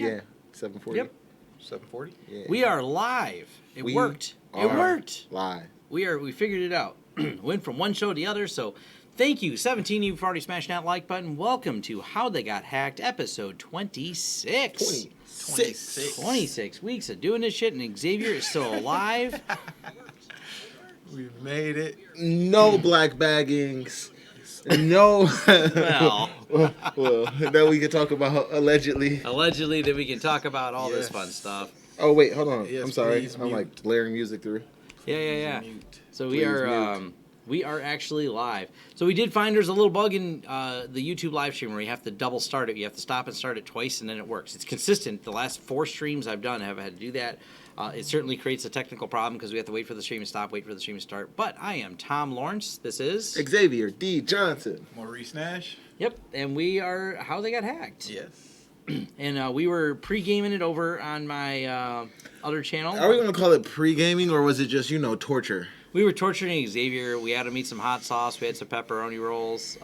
Yeah, 7:40. Yep. 7:40. Yeah. We are live. It worked. It worked. Live. We figured it out. Went from one show to the other, so thank you. 17 you've already smashed that like button. Welcome to How They Got Hacked, episode 26. 26 weeks of doing this shit, and Xavier is still alive. We've made it. No black baggings. No. well, that we can talk about allegedly. Allegedly, that we can talk about all this fun stuff. Oh wait, hold on. Yes, I'm sorry. please I'm mute. like blaring music through. Yeah. Mute. So Please we are actually live. So we did find there's a little bug in the YouTube live stream where you have to double start it. You have to stop and start it twice, and then it works. It's consistent. The last 4 streams I've done have had to do that. It certainly creates a technical problem because we have to wait for the stream to stop, wait for the stream to start. But I am Tom Lawrence. This is Xavier D. Johnson. Maurice Nash. Yep, and we are How They Got Hacked. Yes. And we were pre-gaming it over on my other channel. Are we gonna call it pre-gaming or was it just torture? We were torturing Xavier. We had him eat some hot sauce. We had some pepperoni rolls.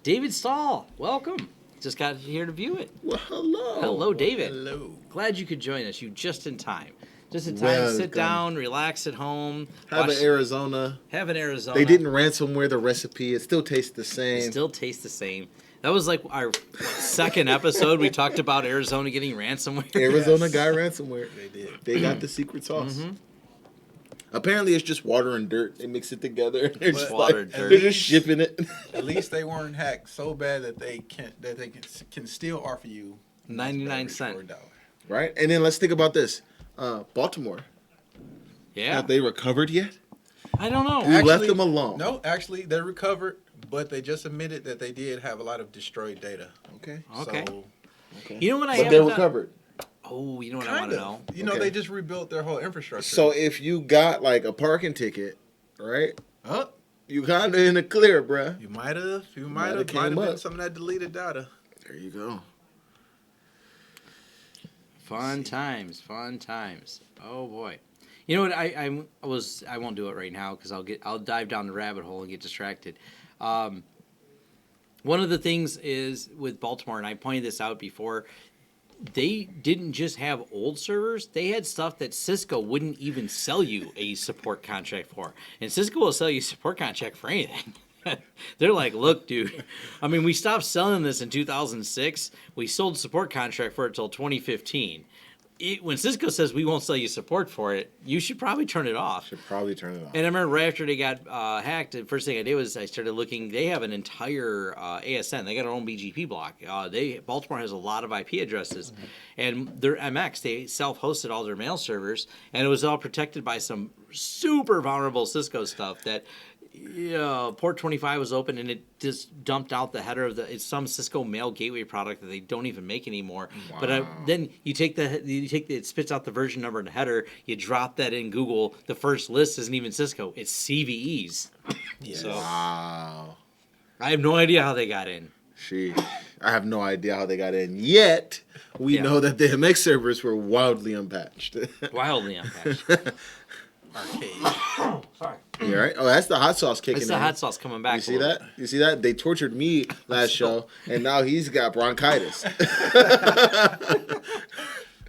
David Stahl, welcome. Just got here to view it. Well, hello. Hello, David. Hello. Glad you could join us. You just in time. Just in time to sit Welcome. down, relax at home. Have watch- an Arizona. Have an Arizona. They didn't ransomware the recipe. It still tastes the same. It still tastes the same. That was like our second episode. We talked about Arizona getting ransomware. Arizona got ransomware. They did. They got the secret sauce. Mhm. Apparently, it's just water and dirt. They mix it together. They're just Water like, and dirt. they're just shipping it. At least they weren't hacked so bad that they can still offer you 99 beverage cent. for $1. Right? And then let's think about this. Baltimore. Yeah. Have they recovered yet? I don't know. We left them alone. No, actually, they recovered, but they just admitted that they did have a lot of destroyed data. Okay. Okay. So, You know what I But have they're done? recovered. Oh, you know what I want kind to of. know? You know, Okay. they just rebuilt their whole infrastructure. So if you got like a parking ticket, right? huh? You kind of in the clear, bruh. You might have. You Might have might came have been up. some of that deleted data. There you go. Fun times. Oh boy. You know what? I won't do it right now because I'll dive down the rabbit hole and get distracted. One of the things is with Baltimore, and I pointed this out before, they didn't just have old servers. They had stuff that Cisco wouldn't even sell you a support contract for. And Cisco will sell you a support contract for anything. They're like, look, dude, I mean, we stopped selling this in 2006. We sold support contract for it till 2015. When Cisco says we won't sell you support for it, you should probably turn it off. Should probably turn it off. And I remember right after they got hacked, the first thing I did was I started looking. They have an entire ASN. They got their own BGP block. Baltimore has a lot of IP addresses, and their MX, they self-hosted all their mail servers, and it was all protected by some super vulnerable Cisco stuff that. Port 25 was open and it just dumped out the header of it's some Cisco mail gateway product that they don't even make anymore. Wow. But then it spits out the version number and the header. You drop that in Google. The first list isn't even Cisco. It's CVEs. Yeah. So Wow. I have no idea how they got in. Sheesh. I have no idea how they got in. Yet, we know that the MX servers were wildly unpatched. Wildly unpatched. Arcade. Sorry. Yeah, right? Oh, that's the hot sauce kicking It's the in. hot sauce coming back. You see that? You see that? They tortured me last show, and now he's got bronchitis.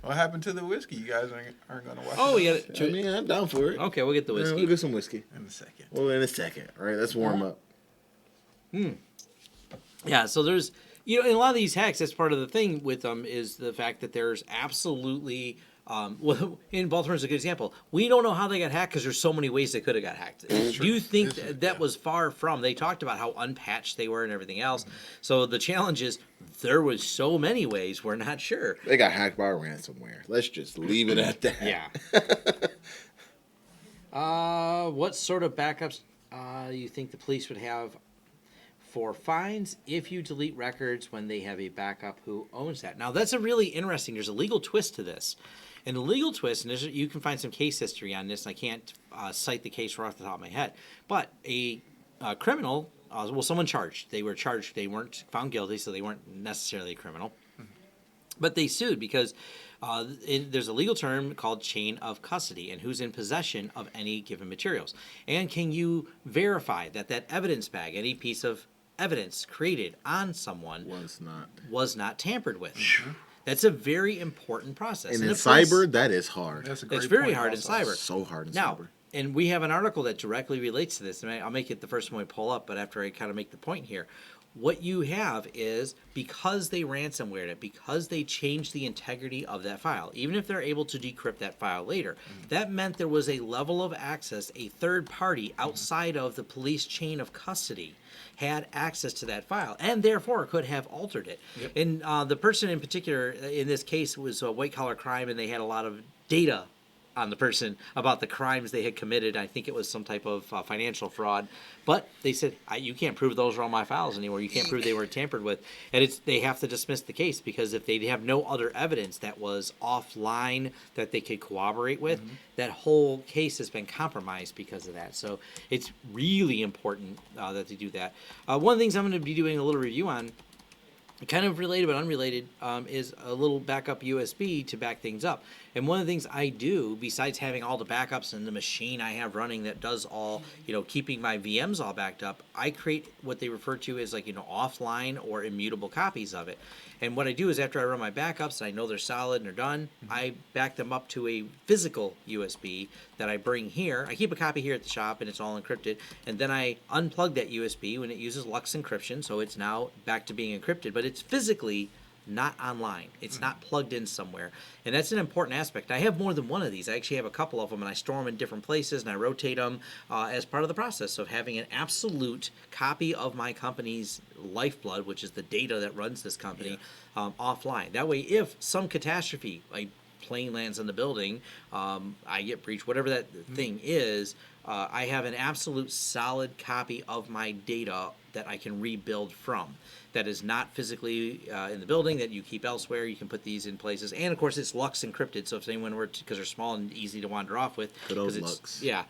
What happened to the whiskey? You guys aren't going to watch Oh, it we got it. I mean, I'm down for it. Okay, we'll get the Yeah, whiskey. we'll get some whiskey. in a second. Well, in a second. All right, let's warm up. Yeah, so there's, in a lot of these hacks, that's part of the thing with them is the fact that there's absolutely, well, in Baltimore is a good example. We don't know how they got hacked because there's so many ways they could have got hacked. Do you think that was far from? They talked about how unpatched they were and everything else. So the challenge is there was so many ways we're not sure. They got hacked by ransomware. Let's just leave it at that. Yeah. What sort of backups you think the police would have for fines if you delete records when they have a backup? Who owns that? Now, that's a really interesting, there's a legal twist to this. And the legal twist, and you can find some case history on this, and I can't cite the case right off the top of my head, but a criminal, someone charged. They were charged. They weren't found guilty, so they weren't necessarily a criminal. But they sued because there's a legal term called chain of custody and who's in possession of any given materials. And can you verify that evidence bag, any piece of evidence created on someone Was not tampered with. That's a very important process. And in cyber, that is hard. That's a great It's very point hard also. in cyber. So hard in Now, cyber. and we have an article that directly relates to this, and I'll make it the first one we pull up, but after I kind of make the point here. What you have is, because they ransomwared it, because they changed the integrity of that file, even if they're able to decrypt that file later, that meant there was a level of access, a third party outside of the police chain of custody had access to that file, and therefore could have altered it. Yep. And the person in particular, in this case, was a white-collar crime, and they had a lot of data on the person about the crimes they had committed. I think it was some type of financial fraud. But they said, you can't prove those are on my files anymore. You can't prove they were tampered with. And they have to dismiss the case, because if they have no other evidence that was offline that they could corroborate with, that whole case has been compromised because of that. So it's really important that they do that. One of the things I'm going to be doing a little review on, kind of related but unrelated, is a little backup USB to back things up. And one of the things I do, besides having all the backups and the machine I have running that does all, keeping my VMs all backed up, I create what they refer to as offline or immutable copies of it. And what I do is, after I run my backups and I know they're solid and they're done, I back them up to a physical USB that I bring here. I keep a copy here at the shop and it's all encrypted. And then I unplug that USB when it uses Lux encryption, so it's now back to being encrypted, but it's physically not online. It's not plugged in somewhere. And that's an important aspect. I have more than one of these. I actually have a couple of them, and I store them in different places, and I rotate them as part of the process of having an absolute copy of my company's lifeblood, which is the data that runs this company, offline. That way, if some catastrophe, like plane lands in the building, I get breached, whatever that thing is, I have an absolute solid copy of my data that I can rebuild from. That is not physically in the building, that you keep elsewhere. You can put these in places. And, of course, it's Lux encrypted, so if anyone were to, because they're small and easy to wander off with. Good old Lux. Yeah.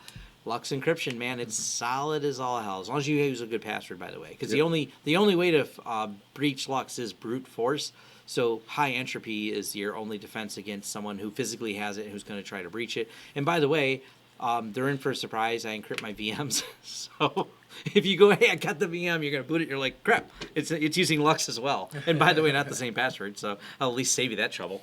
Lux encryption, man, it's solid as all hell. As long as you use a good password, by the way. Because the only way to breach Lux is brute force. So high entropy is your only defense against someone who physically has it and who's going to try to breach it. And by the way, they're in for a surprise. I encrypt my VMs. So if you go, hey, I got the VM, you're going to boot it, you're like, crap, it's using Lux as well. And by the way, not the same password, so I'll at least save you that trouble.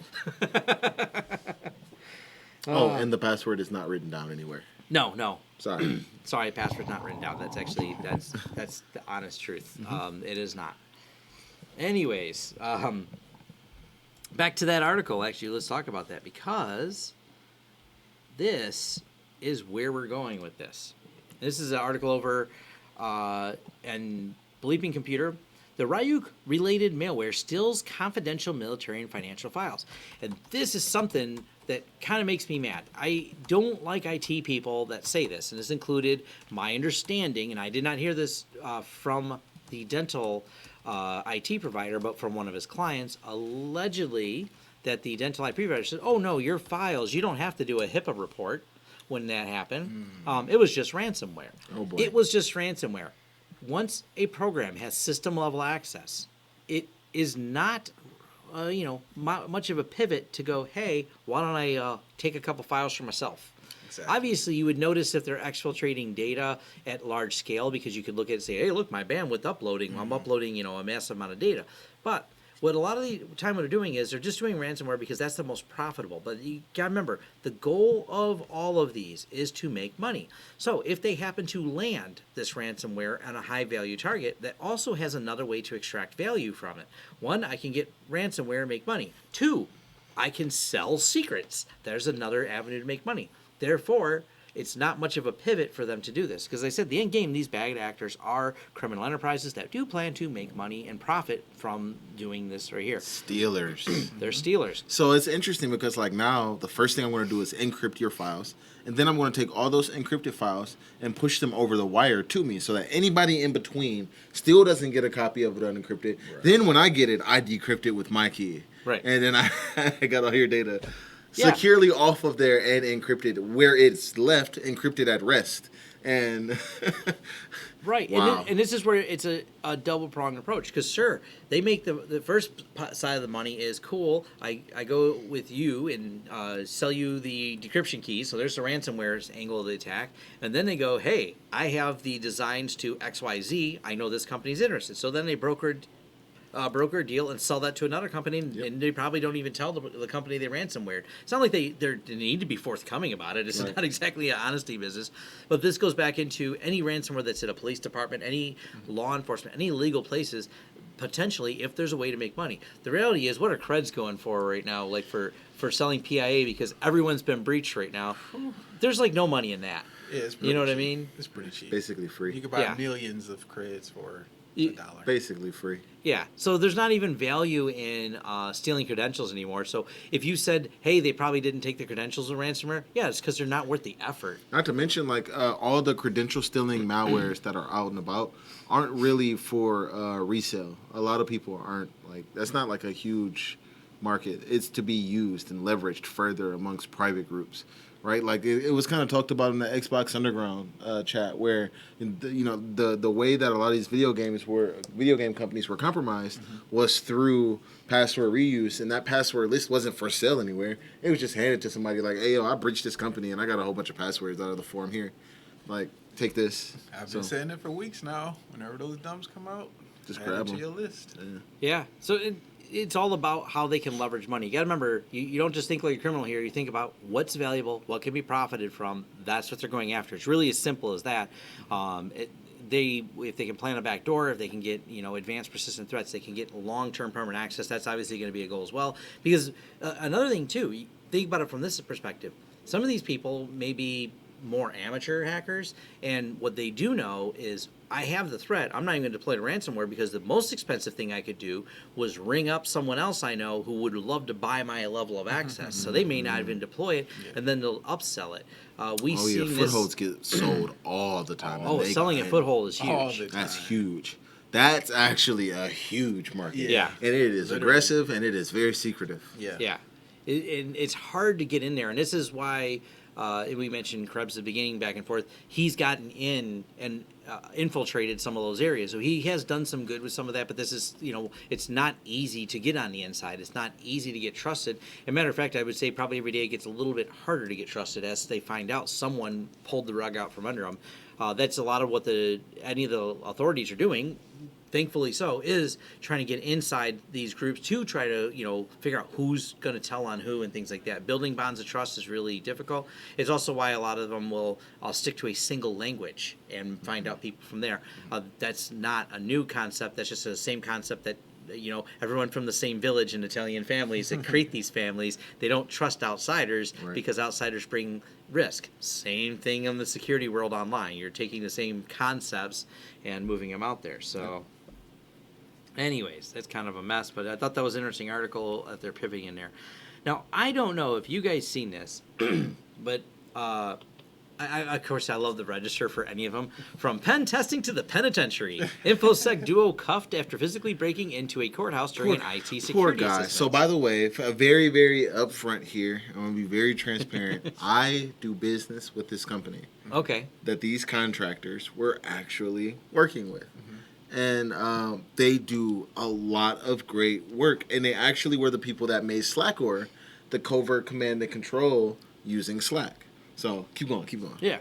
And the password is not written down anywhere. No. Sorry. Sorry, password's not written down. That's actually, that's the honest truth. It is not. Anyways, back to that article, actually, let's talk about that, because this is where we're going with this. This is an article over and Bleeping Computer. The Ryuk-related malware steals confidential military and financial files. And this is something that kind of makes me mad. I don't like IT people that say this, and this included my understanding, and I did not hear this from the dental IT provider, but from one of his clients, allegedly that the dental IT provider said, oh no, your files, you don't have to do a HIPAA report when that happened. It was just ransomware. Oh boy. It was just ransomware. Once a program has system level access, it is not much of a pivot to go, hey, why don't I take a couple files for myself? Exactly. Obviously, you would notice if they're exfiltrating data at large scale, because you could look at it and say, hey, look, my bandwidth uploading. I'm uploading, a massive amount of data. But what a lot of the time what they're doing is they're just doing ransomware because that's the most profitable. But you got to remember, the goal of all of these is to make money. So if they happen to land this ransomware on a high-value target, that also has another way to extract value from it. One, I can get ransomware and make money. Two, I can sell secrets. There's another avenue to make money. Therefore, it's not much of a pivot for them to do this. Because I said, the end game, these bad actors are criminal enterprises that do plan to make money and profit from doing this right here. Stealers. They're stealers. So it's interesting because, now, the first thing I'm going to do is encrypt your files. And then I'm going to take all those encrypted files and push them over the wire to me so that anybody in between still doesn't get a copy of it unencrypted. Right. Then when I get it, I decrypt it with my key. Right. And then I got all your data securely off of there and encrypted where it's left, encrypted at rest. And Right, Wow. and this is where it's a double pronged approach. Because sure, they make the first side of the money is cool. I go with you and sell you the decryption keys. So there's the ransomware angle of the attack, and then they go, hey, I have the designs to XYZ. I know this company's interested. So then they broker a deal and sell that to another company, and they probably don't even tell the company they ransomware. It's not like they need to be forthcoming about it. It's not exactly an honesty business. But this goes back into any ransomware that's at a police department, any law enforcement, any legal places, potentially, if there's a way to make money. The reality is, what are creds going for right now, like for selling PIA, because everyone's been breached right now? There's like no money in that. Yeah, it's You know what I cheap. mean? It's pretty cheap. basically free. You can buy Yeah. millions of creds for You- $1. Basically free. Yeah, so there's not even value in stealing credentials anymore. So if you said, hey, they probably didn't take the credentials of ransomware, yeah, it's because they're not worth the effort. Not to mention, like all the credential stealing malwares that are out and about aren't really for resale. A lot of people aren't like that's not like a huge market. It's to be used and leveraged further amongst private groups, right? Like it was kind of talked about in the Xbox Underground chat, where the way that a lot of these video game companies were compromised was through password reuse, and that password list wasn't for sale anywhere. It was just handed to somebody like, hey, yo, I breached this company and I got a whole bunch of passwords out of the forum here. Like, take this. I've been saying it for weeks now. Whenever those dumps come out, Just add grab them to them. your list. Yeah, so it's all about how they can leverage money. You got to remember, you don't just think like a criminal here. You think about what's valuable, what can be profited from. That's what they're going after. It's really as simple as that. If they can plant a back door, if they can get advanced persistent threats, they can get long-term permanent access. That's obviously going to be a goal as well. Because another thing too, you think about it from this perspective. Some of these people may be more amateur hackers, and what they do know is, I have the threat. I'm not even going to deploy the ransomware because the most expensive thing I could do was ring up someone else I know who would love to buy my level of access. So they may not even deploy it, and then they'll upsell it. Footholds get sold all the time. Oh, and they selling a get- foothold is All huge. the time. That's huge. That's actually a huge market. Yeah. And it is Literally. aggressive and it is very secretive. Yeah. Yeah, and it's hard to get in there, and this is why we mentioned Krebs at the beginning, back and forth. He's gotten in and infiltrated some of those areas, so he has done some good with some of that. But this is, it's not easy to get on the inside. It's not easy to get trusted. As a matter of fact, I would say probably every day it gets a little bit harder to get trusted as they find out someone pulled the rug out from under them. That's a lot of what any of the authorities are doing. Thankfully so, is trying to get inside these groups to try to, figure out who's going to tell on who and things like that. Building bonds of trust is really difficult. It's also why a lot of them will stick to a single language and find out people from there. That's not a new concept. That's just the same concept that, everyone from the same village in Italian families that create these families, they don't trust outsiders because outsiders bring risk. Same thing in the security world online. You're taking the same concepts and moving them out there. So... anyways, that's kind of a mess, but I thought that was an interesting article that they're pivoting in there. Now, I don't know if you guys seen this, but of course, I love the register for any of them. From pen testing to the penitentiary, InfoSec duo cuffed after physically breaking into a courthouse during an IT security Poor guy. assessment. So, by the way, very, very upfront here, I'm going to be very transparent. I do business with this company Okay. that these contractors were actually working with. And they do a lot of great work. And they actually were the people that made Slackor the covert command and control using Slack. So keep going. Yeah.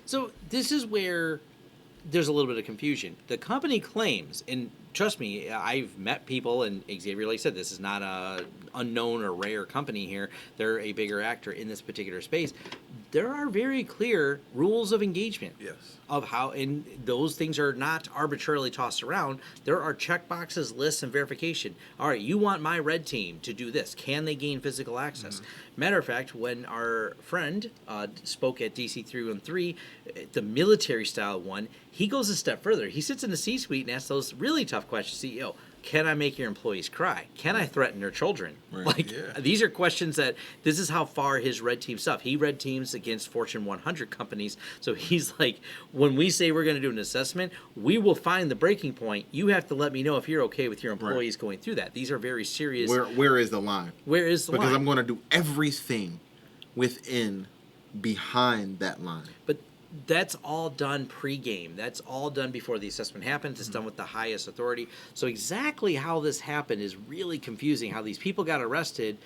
So this is where there's a little bit of confusion. The company claims, and trust me, I've met people, and Xavier, like I said, this is not a unknown or rare company here. They're a bigger actor in this particular space. There are very clear rules of engagement. Yes. Of how, and those things are not arbitrarily tossed around. There are checkboxes, lists, and verification. All right, you want my red team to do this. Can they gain physical access? Matter of fact, when our friend spoke at DC 313, the military style one, he goes a step further. He sits in the C-suite and asks those really tough questions. CEO, can I make your employees cry? Can I threaten their children? Right. These are questions this is how far his red team stuff. He red teams against Fortune 100 companies. So he's like, when we say we're going to do an assessment, we will find the breaking point. You have to let me know if you're okay with your employees going through that. These are very serious. Where is the line? Where is the line? Because I'm going to do everything behind that line. But that's all done pre-game. That's all done before the assessment happens. It's done with the highest authority. So exactly how this happened is really confusing. How these people got arrested,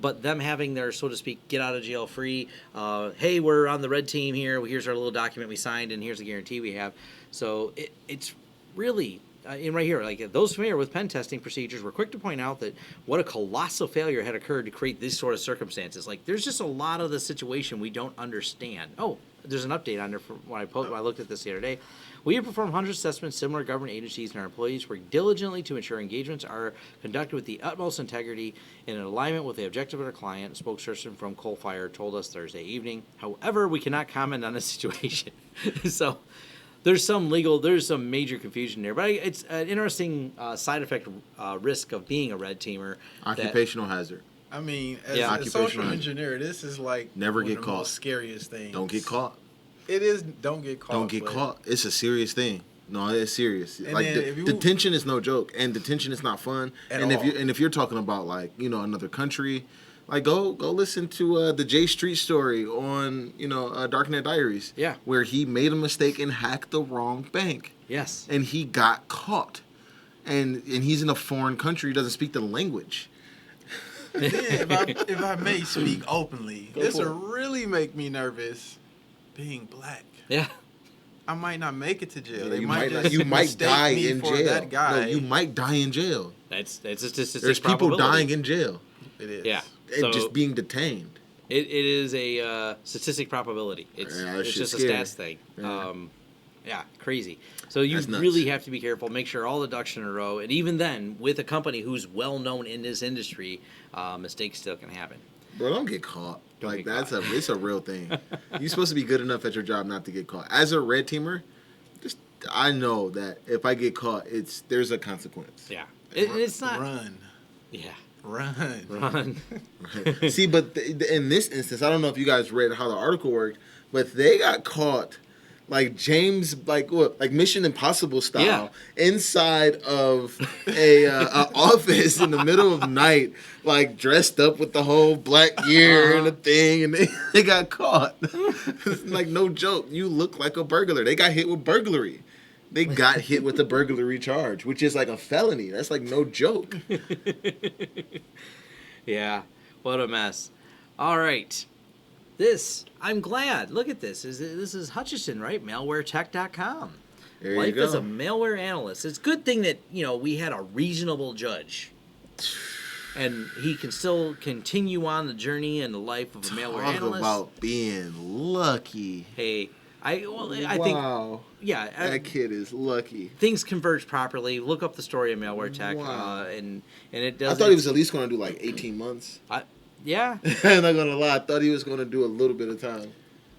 but them having their, so to speak, get out of jail free. Hey, we're on the red team here. Here's our little document we signed, and here's a guarantee we have. So it's really. And right here, like those familiar with pen testing procedures were quick to point out that what a colossal failure had occurred to create these sort of circumstances. Like there's just a lot of the situation we don't understand. Oh, there's an update on there from when I looked at this the other day. We have performed hundreds of assessments, similar government agencies and our employees work diligently to ensure engagements are conducted with the utmost integrity and in alignment with the objective of our client, a spokesperson from Coal Fire told us Thursday evening. However, we cannot comment on the situation. So there's some major confusion there, but it's an interesting side effect risk of being a red teamer. Occupational hazard. I mean, as Yeah. a social engineer, this is like Never one get of the caught. most scariest things. Don't get caught. It is. Don't get caught. Don't get but- caught. It's a serious thing. No, it's serious. And Like then if you- detention is no joke, and detention is not fun. At And all. if you're talking about like another country, like go listen to the J Street story on Darknet Diaries. Yeah. Where he made a mistake and hacked the wrong bank, Yes. and he got caught, and he's in a foreign country, doesn't speak the language. If I may speak openly, Go this for will really make me nervous. Being black, Yeah. I might not make it to jail. Yeah, They you might might just die mistake me in for jail. that guy. No, you might die in jail. That's a statistic. There's people dying in jail It is. Yeah. and So just being detained. it is a statistic probability. It's Yeah, that it's shit's just a scary. stats thing. Yeah. Yeah, crazy. So you That's nuts. really have to be careful. Make sure all the ducks are in a row. And even then, with a company who's well known in this industry, mistakes still can happen. Bro, don't get caught. Don't Like get it's a real thing. You're supposed to be good enough at your job not to get caught. As a red teamer, I know that if I get caught, there's a consequence. Yeah, it's not. Run. Yeah, Run. run. See, but in this instance, I don't know if you guys read how the article worked, but they got caught like James, like Mission Impossible style, inside of a office in the middle of night, like dressed up with the whole black gear and the thing, and they got caught. It's like no joke. You look like a burglar. They got hit with burglary. They got hit with a burglary charge, which is like a felony. That's like no joke. Yeah, what a mess. All right. I'm glad. Look at this. This is Hutchison, right? MalwareTech.com. There you Life go. as a malware analyst. It's a good thing that, we had a reasonable judge. And he can still continue on the journey and the life of a malware Talk analyst. about being lucky. Hey, I Wow. think, yeah, That kid is lucky. things converge properly. Look up the story of Malware Tech, Wow. and it does. I thought he was at least going to do like 18 months. Yeah, I'm not going to lie. I thought he was going to do a little bit of time.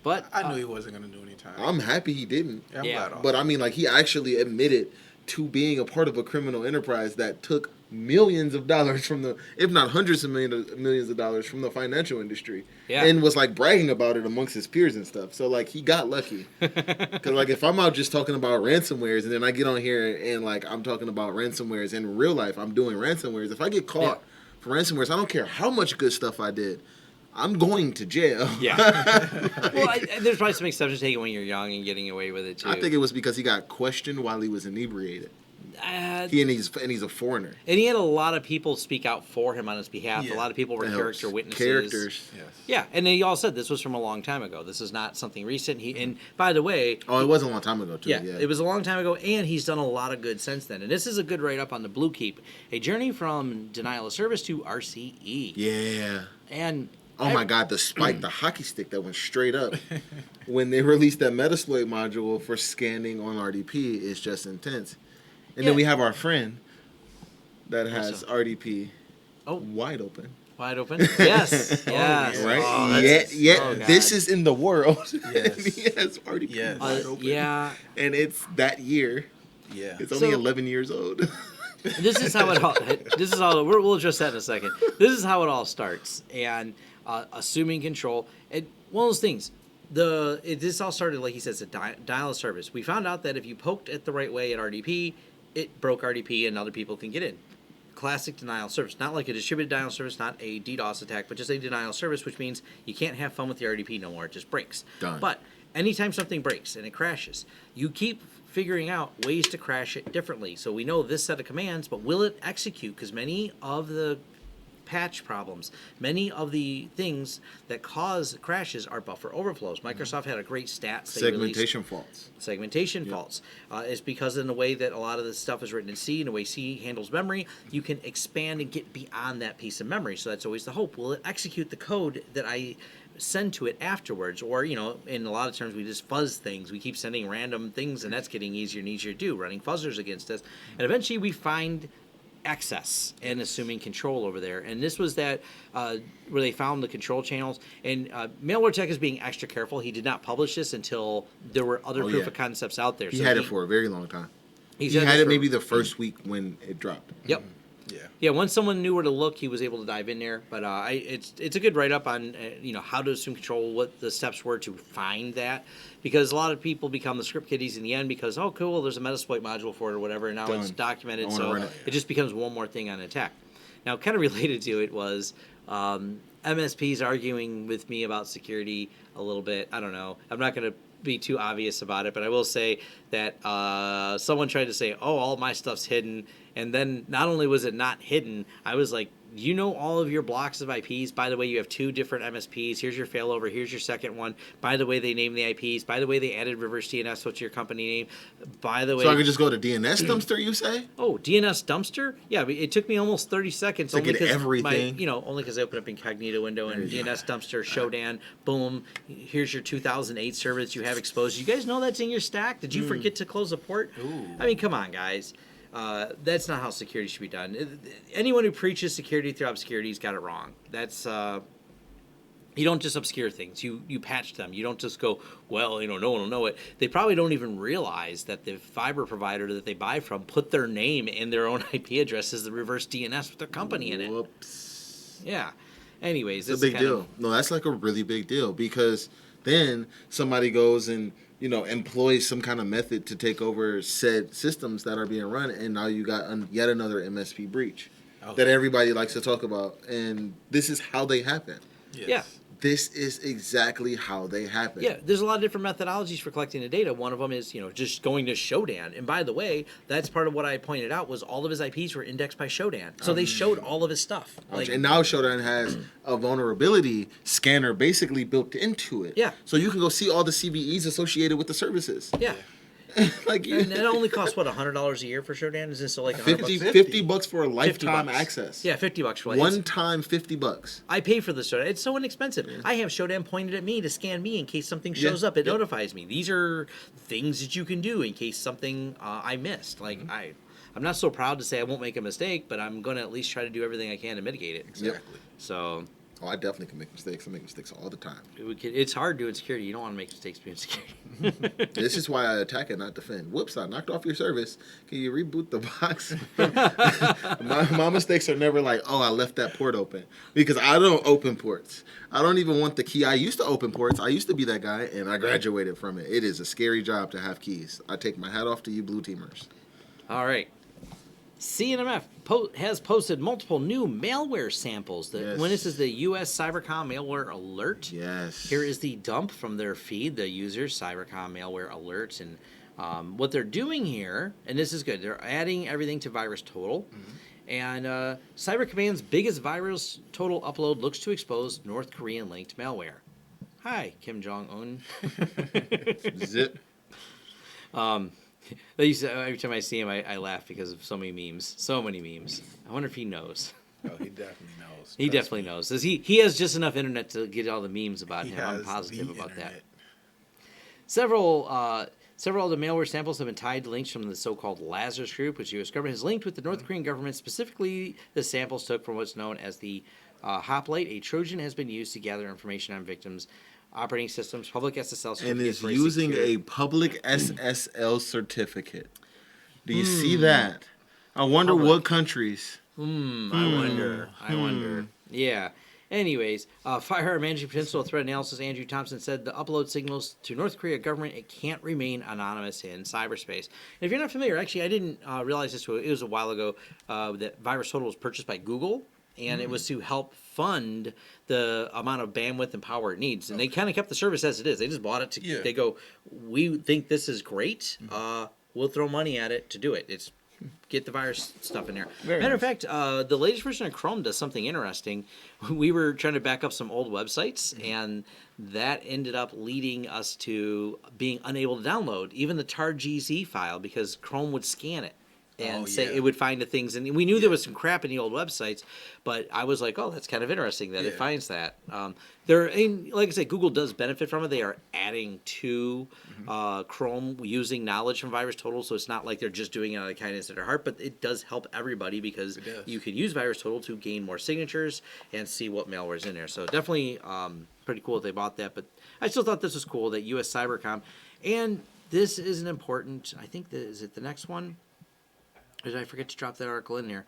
but I knew he wasn't gonna do any time. I'm happy he didn't. I'm Yeah. glad. But I mean, like, he actually admitted to being a part of a criminal enterprise that took millions of dollars from if not hundreds of millions of dollars from the financial industry. Yeah. And was like bragging about it amongst his peers and stuff. So like he got lucky. Because like if I'm out just talking about ransomwares and then I get on here and like I'm talking about ransomwares in real life, I'm doing ransomwares. If I get caught for ransomwares, I don't care how much good stuff I did. I'm going to jail. yeah. Well, there's probably some exceptions taken when you're young and getting away with it too. I think it was because he got questioned while he was inebriated. He's a foreigner. And he had a lot of people speak out for him on his behalf. Yeah. A lot of people were That character helps. witnesses. Characters. Yes. Yeah, and they all said this was from a long time ago. This is not something recent. And by the way, Oh, it was a long time ago too. yeah, it was a long time ago, and he's done a lot of good since then. And this is a good write-up on the Blue Keep, a journey from denial of service to RCE. Yeah. And Oh my God, the spike, the hockey stick that went straight up when they released that Metasploit module for scanning on RDP is just intense. And then we have our friend that has RDP wide open. Wide open. Yes, yes. Right? Oh, that's- oh, God. This is in the world. Yes. And he has RDP Yes. wide open. yeah. And it's that year. Yeah. It's only So- 11 years old. This is how it all. This is all. We'll address that in a second. This is how it all starts, and assuming control. And one of those things. This all started, like he says, a denial of service. We found out that if you poked it the right way at RDP, it broke RDP, and other people can get in. Classic denial of service, not like a distributed denial of service, not a DDoS attack, but just a denial of service, which means you can't have fun with your RDP no more. It just breaks. Done. But anytime something breaks and it crashes, you keep figuring out ways to crash it differently. So we know this set of commands, but will it execute? Because many of the patch problems, many of the things that cause crashes are buffer overflows. Microsoft had a great stat. Segmentation faults. Segmentation faults. It's because in the way that a lot of this stuff is written in C and the way C handles memory, you can expand and get beyond that piece of memory. So that's always the hope. Will it execute the code that I send to it afterwards? Or, in a lot of terms, we just fuzz things. We keep sending random things, and that's getting easier and easier to do, running fuzzers against us. And eventually we find access and assuming control over there. And this was that where they found the control channels. And Malware Tech is being extra careful. He did not publish this until there were other proof of concepts out there. He had it for a very long time. He had it maybe the first week when it dropped. Yep. Yeah, once someone knew where to look, he was able to dive in there. But it's a good write-up on how to assume control, what the steps were to find that, because a lot of people become the script kiddies in the end because, oh, cool, there's a Metasploit module for it or whatever, and now it's documented, so it just becomes one more thing on attack. Now, kind of related to it was MSPs arguing with me about security a little bit. I don't know. I'm not going to be too obvious about it, but I will say that someone tried to say, oh, all my stuff's hidden, and then not only was it not hidden, I was like, you know all of your blocks of IPs? By the way, you have 2 different MSPs. Here's your failover. Here's your second one. By the way, they named the IPs. By the way, they added reverse DNS. What's your company name? By the way... So I could just go to DNS dumpster, you say? Oh, DNS dumpster? Yeah, it took me almost 30 seconds. To get everything? Only because I opened up incognito window and DNS dumpster, Shodan, boom. Here's your 2008 server that you have exposed. You guys know that's in your stack? Did you forget to close a port? Ooh. I mean, come on, guys. That's not how security should be done. Anyone who preaches security through obscurity's got it wrong. That's you don't just obscure things. You patch them. You don't just go, well, no one will know it. They probably don't even realize that the fiber provider that they buy from put their name and their own IP address as the reverse DNS with their company in it. Whoops. Yeah. Anyways, it's a big deal. No, that's like a really big deal because then somebody goes and employs some kind of method to take over said systems that are being run, and now you got yet another MSP breach that everybody likes to talk about, and this is how they happen. Yes. Yeah. This is exactly how they happen. Yeah, there's a lot of different methodologies for collecting the data. One of them is, just going to Shodan. And by the way, that's part of what I pointed out was all of his IPs were indexed by Shodan. So they showed all of his stuff. And now Shodan has a vulnerability scanner basically built into it. Yeah. So you can go see all the CVEs associated with the services. Yeah. And it only costs what, $100 a year for Shodan? Is this so like $50 for a lifetime access? Yeah, $50 for one time $50. I pay for the Shodan. It's so inexpensive. Yeah. I have Shodan pointed at me to scan me in case something shows up. It notifies me. These are things that you can do in case something I missed. Like I'm not so proud to say I won't make a mistake, but I'm going to at least try to do everything I can to mitigate it. Exactly. So. Oh, I definitely can make mistakes. I make mistakes all the time. It's hard doing security. You don't want to make mistakes doing security. This is why I attack and not defend. Whoops, I knocked off your service. Can you reboot the box? my mistakes are never like, oh, I left that port open. Because I don't open ports. I don't even want the key. I used to open ports. I used to be that guy, and I graduated from it. It is a scary job to have keys. I take my hat off to you blue teamers. All right. CNMF has posted multiple new malware samples. When this is the U.S. Cybercom malware alert. Yes. Here is the dump from their feed, the users, Cybercom malware alerts. And what they're doing here, and this is good, they're adding everything to Virus Total. And Cyber Command's biggest Virus Total upload looks to expose North Korean linked malware. Hi, Kim Jong-un. Zip. Every time I see him, I laugh because of so many memes. So many memes. I wonder if he knows. Oh, he definitely knows. He definitely knows. He has just enough internet to get all the memes about him. I'm positive about that. Several of the malware samples have been tied to links from the so-called Lazarus group, which the U.S. government has linked with the North Korean government. Specifically, the samples took from what's known as the Hoplite. A Trojan has been used to gather information on victims' operating systems, public SSL certificate. And is using a public SSL certificate. Do you see that? I wonder what countries. I wonder. Yeah. Anyways, Firearm Management Principal Threat Analysis Andrew Thompson said the upload signals to North Korea government, it can't remain anonymous in cyberspace. And if you're not familiar, actually, I didn't realize this. It was a while ago that Virus Total was purchased by Google. and it was to help fund the amount of bandwidth and power it needs. And they kind of kept the service as it is. They just bought it. They go, we think this is great. We'll throw money at it to do it. It's get the virus stuff in there. Matter of fact, the latest version of Chrome does something interesting. We were trying to back up some old websites, and that ended up leading us to being unable to download even the tar.gz file because Chrome would scan it and say it would find the things. And we knew there was some crap in the old websites, but I was like, oh, that's kind of interesting that it finds that. Like I said, Google does benefit from it. They are adding to Chrome using knowledge from VirusTotal, so it's not like they're just doing it out of the kindness of their heart, but it does help everybody because you can use VirusTotal to gain more signatures and see what malware is in there. So definitely pretty cool that they bought that, but I still thought this was cool that US Cybercom, and this is an important, I think, is it the next one? Or did I forget to drop that article in there?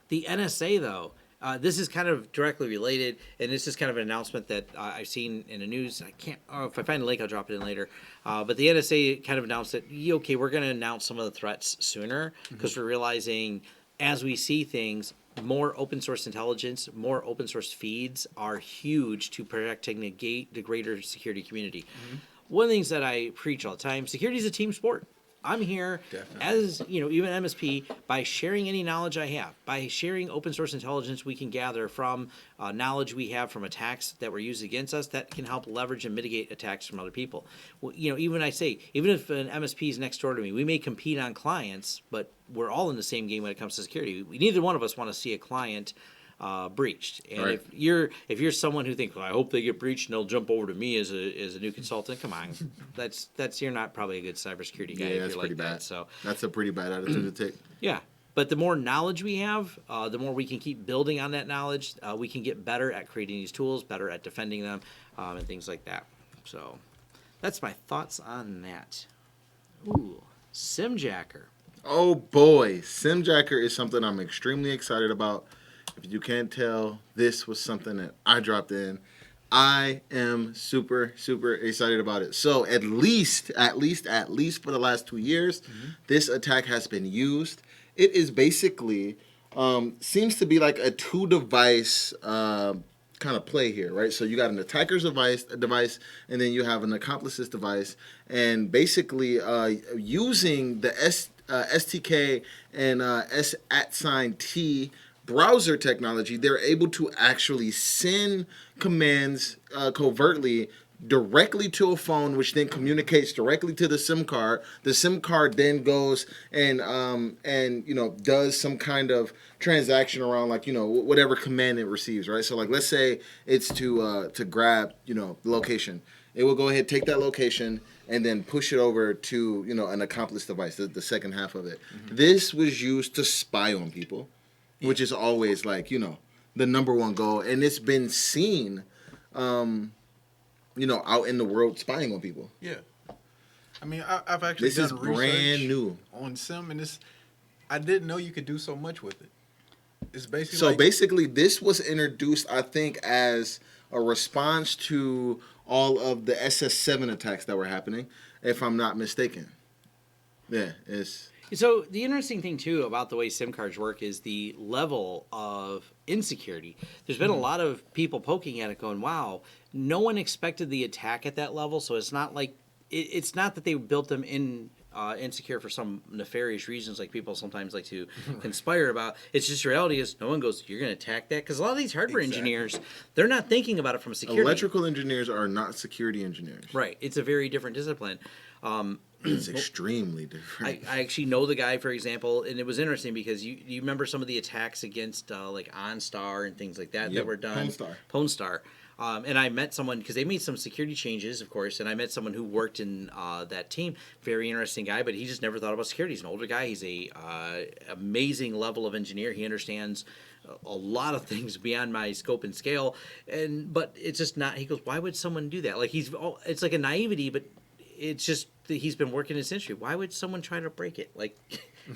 The NSA, though. This is kind of directly related, and this is kind of an announcement that I've seen in the news. I can't, if I find a link, I'll drop it in later. But the NSA kind of announced that, okay, we're going to announce some of the threats sooner because we're realizing as we see things, more open source intelligence, more open source feeds are huge to protecting the greater security community. One of the things that I preach all the time, security is a team sport. I'm here as, even MSP, by sharing any knowledge I have, by sharing open source intelligence we can gather from knowledge we have from attacks that were used against us that can help leverage and mitigate attacks from other people. Well, even if an MSP is next door to me, we may compete on clients, but we're all in the same game when it comes to security. Neither one of us want to see a client breached. And if you're someone who thinks, well, I hope they get breached and they'll jump over to me as a new consultant, come on, that's you're not probably a good cybersecurity guy. Yeah, that's pretty bad. That, so that's a pretty bad attitude to take. Yeah, but the more knowledge we have, the more we can keep building on that knowledge. We can get better at creating these tools, better at defending them, and things like that. So that's my thoughts on that. Ooh, SIMJacker. Oh boy, SIMJacker is something I'm extremely excited about. If you can't tell, this was something that I dropped in. I am super, super excited about it. So at least for the last 2 years, this attack has been used. It is basically, seems to be like a 2-device kind of play here, right? So you got an attacker's device, and then you have an accomplice's device. And basically using the STK and @T browser technology, they're able to actually send commands covertly directly to a phone, which then communicates directly to the SIM card. The SIM card then goes and does some kind of transaction around whatever command it receives, right? So let's say it's to grab the location. It will go ahead, take that location, and then push it over to an accomplice device, the second half of it. This was used to spy on people, which is always the number one goal, and it's been seen, out in the world spying on people. Yeah, I mean, I've actually this done is research brand new on SIM, and I didn't know you could do so much with it. It's basically basically this was introduced, I think, as a response to all of the SS7 attacks that were happening, if I'm not mistaken. Yeah, it's. So the interesting thing, too, about the way SIM cards work is the level of insecurity. There's been a lot of people poking at it going, wow, no one expected the attack at that level, so it's not like it's not that they built them insecure for some nefarious reasons like people sometimes like to conspire about. It's just reality is no one goes, you're going to attack that? Because a lot of these hardware engineers, they're not thinking about it from security. Electrical engineers are not security engineers. Right. It's a very different discipline. It's extremely different. I actually know the guy, for example, and it was interesting because you remember some of the attacks against OnStar and things like that that were done. PwnStar. And I met someone, because they made some security changes, of course, and I met someone who worked in that team. Very interesting guy, but he just never thought about security. He's an older guy. He's a amazing level of engineer. He understands a lot of things beyond my scope and scale. But it's just not, he goes, why would someone do that? It's like a naivety, but it's just that he's been working in this industry. Why would someone try to break it?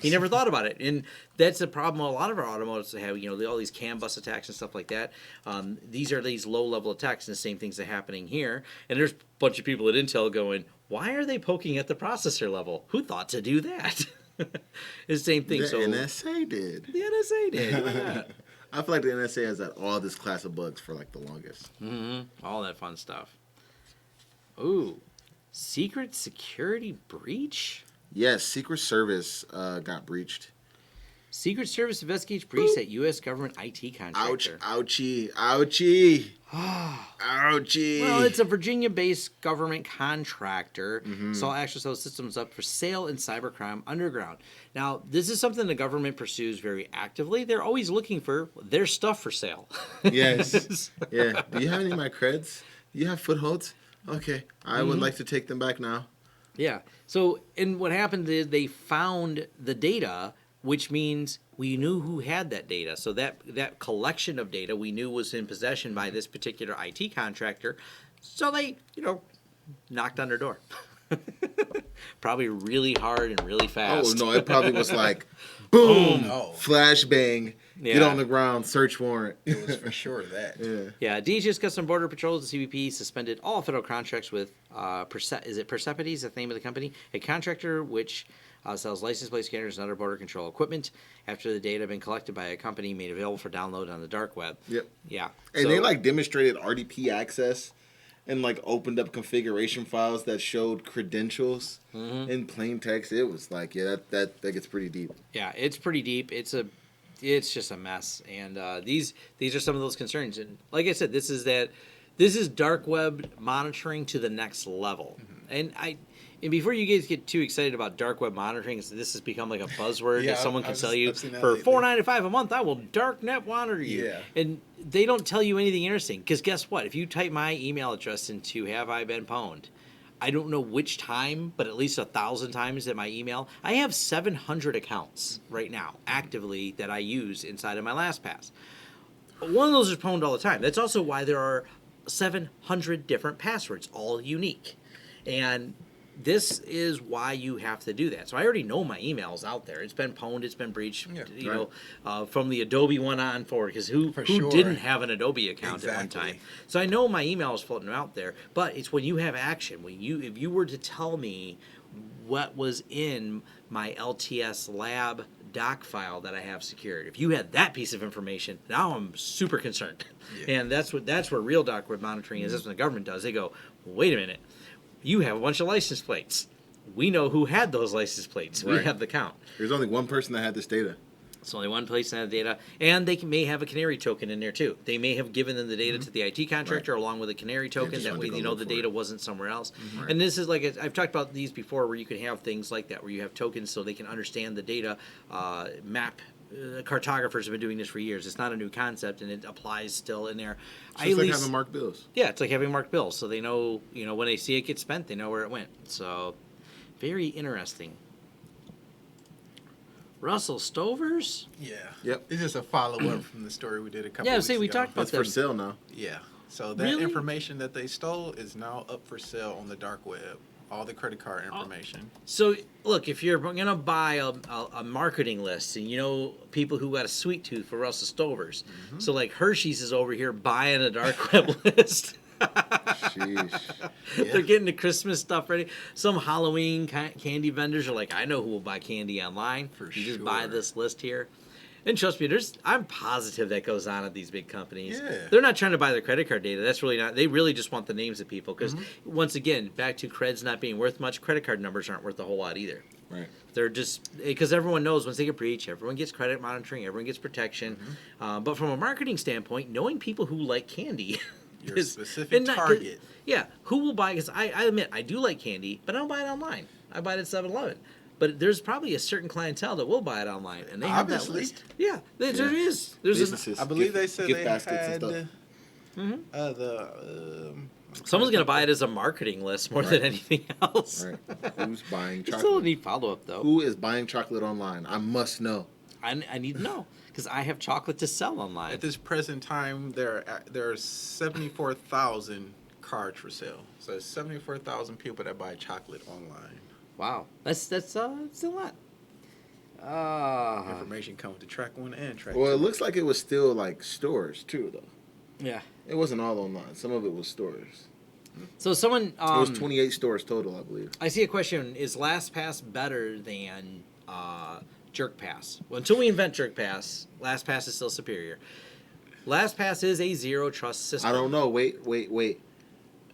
He never thought about it. And that's the problem a lot of our automotives have, all these CAN bus attacks and stuff like that. These are these low-level attacks, and the same things are happening here. And there's a bunch of people at Intel going, why are they poking at the processor level? Who thought to do that? It's the same thing. The NSA did. The NSA did. Look at that. I feel like the NSA has had all this class of bugs for like the longest. All that fun stuff. Ooh, secret security breach? Yes, Secret Service got breached. Secret Service investigates breach at U.S. government IT Ouch, contractor. ouchie, ouchie. Ouchie. Well, it's a Virginia-based government contractor. Mm-hmm. So actually sells systems up for sale in cybercrime underground. Now, this is something the government pursues very actively. They're always looking for their stuff for sale. Yes. Yeah. Do you have any of my creds? Do you have footholds? Okay. I Mm-hmm. would like to take them back now. Yeah. So, and what happened is they found the data, which means we knew who had that data. So that collection of data we knew was in possession by this particular IT contractor. So they, knocked on their door. Probably really hard and really Oh, fast. no. It probably was like, boom, Oh. flashbang, get Yeah. on the ground, search warrant. It was for sure that. Yeah. Yeah, DHS Customs Border Patrols and CBP suspended all federal contracts with Persepolis, is the name of the company, a contractor which sells license plate scanners and other border control equipment after the data had been collected by a company made available for download on the dark web. Yep. Yeah. And so- they like demonstrated RDP access and like opened up configuration files that showed credentials in plain text. It was like, yeah, that gets pretty deep. Yeah, it's pretty deep. It's just a mess, and these are some of those concerns. And like I said, this is dark web monitoring to the next level. And before you guys get too excited about dark web monitoring, this has become like a buzzword Yeah, that someone can sell you I've seen that for lately. $4.95 a month. I will darknet monitor you. Yeah. And they don't tell you anything interesting, because guess what? If you type my email address into Have I Been Pwned, I don't know which time, but at least 1,000 times that my email. I have 700 accounts right now actively that I use inside of my LastPass. One of those is pwned all the time. That's also why there are 700 different passwords, all unique. And this is why you have to do that. So I already know my email's out there. It's been pwned, it's been breached, Yeah, from the Adobe one on forward, because who sure. didn't have an Adobe account at one Exactly. time? So I know my email is floating out there, but it's when you have action, if you were to tell me what was in my LTS lab doc file that I have secured, if you had that piece of information, now I'm super concerned. Yeah. And that's what real dark web monitoring is. That's what the government does. They go, wait a minute, you have a bunch of license plates. We know who had those license plates. We Right. have the count. There's only one person that had this data. It's only one place in that data, and they may have a canary token in there too. They may have given them the data to the IT contractor along with a canary token. just That went way, to go you know look the for data it. wasn't somewhere else. Right. And this is like I've talked about these before, where you can have things like that, where you have tokens so they can understand the data. Map cartographers have been doing this for years. It's not a new concept, and it applies still in there. It's just like having marked bills. Yeah, it's like having marked bills, so they know, when they see it get spent, they know where it went. So, very interesting. Russell Stovers? Yeah. Yep. It's just a follow-up from the story we did a couple Yeah, weeks say we ago. talked about That's for them. sale now. Yeah. So that Really? information that they stole is now up for sale on the dark web. All the credit card information. So, look, if you're going to buy a marketing list, and people who got a sweet tooth for Russell Stovers, so like Hershey's is over here buying a dark web list. Sheesh. They're getting the Christmas stuff ready. Some Halloween candy vendors are like, I know who will buy candy online. For you just buy sure. this list here. And trust me, I'm positive that goes on at these big companies. Yeah. They're not trying to buy their credit card data. That's really not. They really just want the names of people. Because once again, back to creds not being worth much, credit card numbers aren't worth a whole lot either. Right. They're just, because everyone knows once they get breached, everyone gets credit monitoring, everyone gets protection. But from a marketing standpoint, knowing people who like candy, Your is- specific and not- target. Yeah, who will buy? Because I admit I do like candy, but I don't buy it online. I buy it at 7-Eleven. But there's probably a certain clientele that will buy it online, and they have that Obviously. list. Yeah, there is. There's Businesses. I believe gift- they said gift they baskets had and stuff. someone's gonna buy it as a marketing list more than anything else. Right. Who's buying It's still a chocolate? neat follow up though. Who is buying chocolate online? I must know. I need to know because I have chocolate to sell online. At this present time, there are 74,000 cards for sale. So there's 74,000 people that buy chocolate online. Wow, that's a lot. Information comes to track one and track Well, it two. looks like it was still like stores too, though. Yeah. It wasn't all online. Some of it was stores. So someone It was 28 stores total, I believe. I see a question: is LastPass better than Jerk Pass? Well, until we invent Jerk Pass, LastPass is still superior. LastPass is a zero trust system. I don't know. Wait.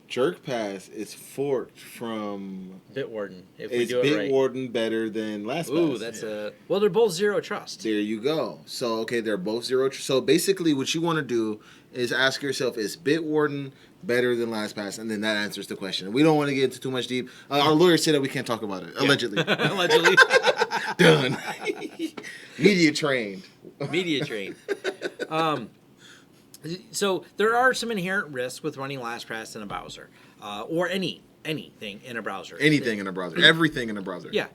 Jerk Pass is forked from. Bitwarden. If we It's do it right. Bitwarden better than LastPass. Ooh, that's a. Well, they're both zero trust. There you go. So okay, they're both zero. So basically, what you want to do is ask yourself: is Bitwarden better than LastPass? And then that answers the question. We don't want to get into too much deep. Our lawyers said that we can't talk about it. Allegedly. Allegedly. Done. Media trained. Media trained. So there are some inherent risks with running LastPass in a browser, or anything in a browser. Anything in a browser. Everything in a browser. Yeah.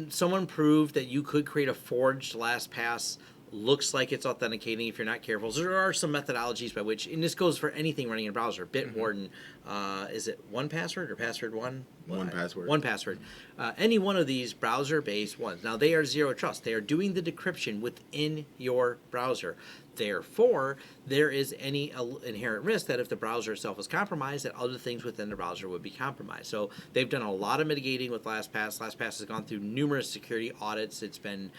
Someone proved that you could create a forged LastPass. Looks like it's authenticating if you're not careful. So there are some methodologies by which, and this goes for anything running in a browser. Bitwarden, is it 1Password or Password 1? 1Password. 1Password. Any one of these browser-based ones. Now, they are zero trust. They are doing the decryption within your browser. Therefore, there is any inherent risk that if the browser itself is compromised, that other things within the browser would be compromised. So they've done a lot of mitigating with LastPass. LastPass has gone through numerous security audits. It's been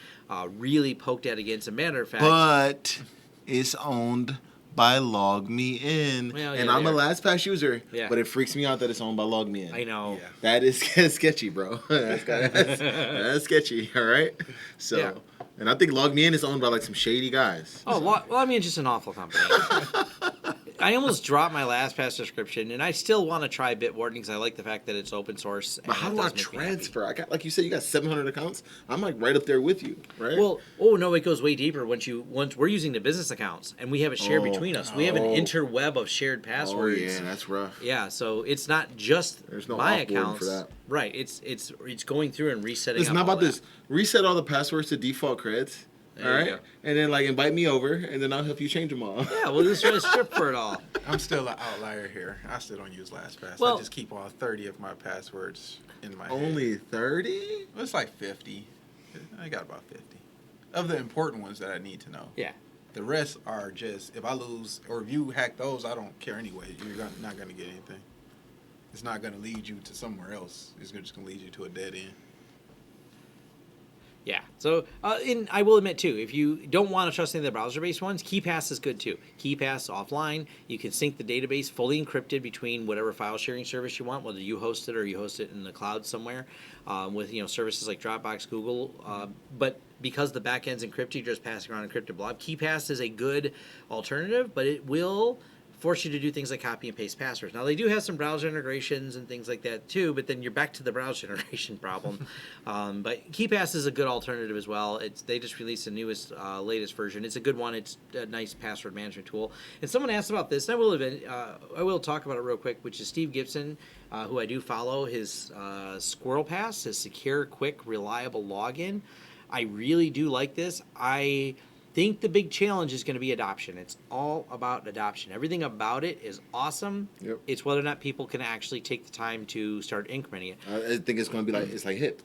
really poked at against. As a matter of fact, But it's owned by LogMeIn. Well, yeah, and I'm a there. LastPass user, Yeah. but it freaks me out that it's owned by LogMeIn. I know. Yeah. That is sketchy, bro. That's sketchy, all right? So, Yeah. and I think LogMeIn is owned by like some shady guys. Oh, well, I mean, just an awful company. I almost dropped my LastPass subscription, and I still want to try Bitwarden because I like the fact that it's open source. But how and do it I does make me happy. transfer? I got, like you said, you got 700 accounts. I'm like right up there with you, right? Well, no, it goes way deeper. Once we're using the business accounts, and we have it shared between us. We have an interweb of shared passwords. Oh, yeah, that's rough. Yeah, so it's not just There's no my offboarding accounts. for that. Right. It's going through and resetting. It's up not all about that. this. Reset all the passwords to default creds. There All you right, go. and then like invite me over, and then I'll help you change them all. Yeah, we'll just try to strip for it all. I'm still an outlier here. I still don't use LastPass. Well- I just keep all 30 of my passwords in my head. Only 30? Well, it's like 50. I got about 50 of the important ones that I need to know. Yeah. The rest are just, if I lose or if you hack those, I don't care anyway. Not going to get anything. It's not going to lead you to somewhere else. It's just going to lead you to a dead end. Yeah. So, and I will admit too, if you don't want to trust any of the browser-based ones, KeyPass is good too. KeyPass offline, you can sync the database fully encrypted between whatever file sharing service you want, whether you host it or you host it in the cloud somewhere, with services like Dropbox, Google. But because the backend's encrypted, you're just passing around encrypted blob. KeyPass is a good alternative, but it will force you to do things like copy and paste passwords. Now, they do have some browser integrations and things like that too, but then you're back to the browser integration problem. But KeyPass is a good alternative as well. They just released the newest, latest version. It's a good one. It's a nice password management tool. And someone asked about this, and I will talk about it real quick, which is Steve Gibson, who I do follow, his Squirrel Pass, his secure, quick, reliable login. I really do like this. I think the big challenge is going to be adoption. It's all about adoption. Everything about it is awesome. Yep. It's whether or not people can actually take the time to start incrementing it. I think it's going to be like HIP.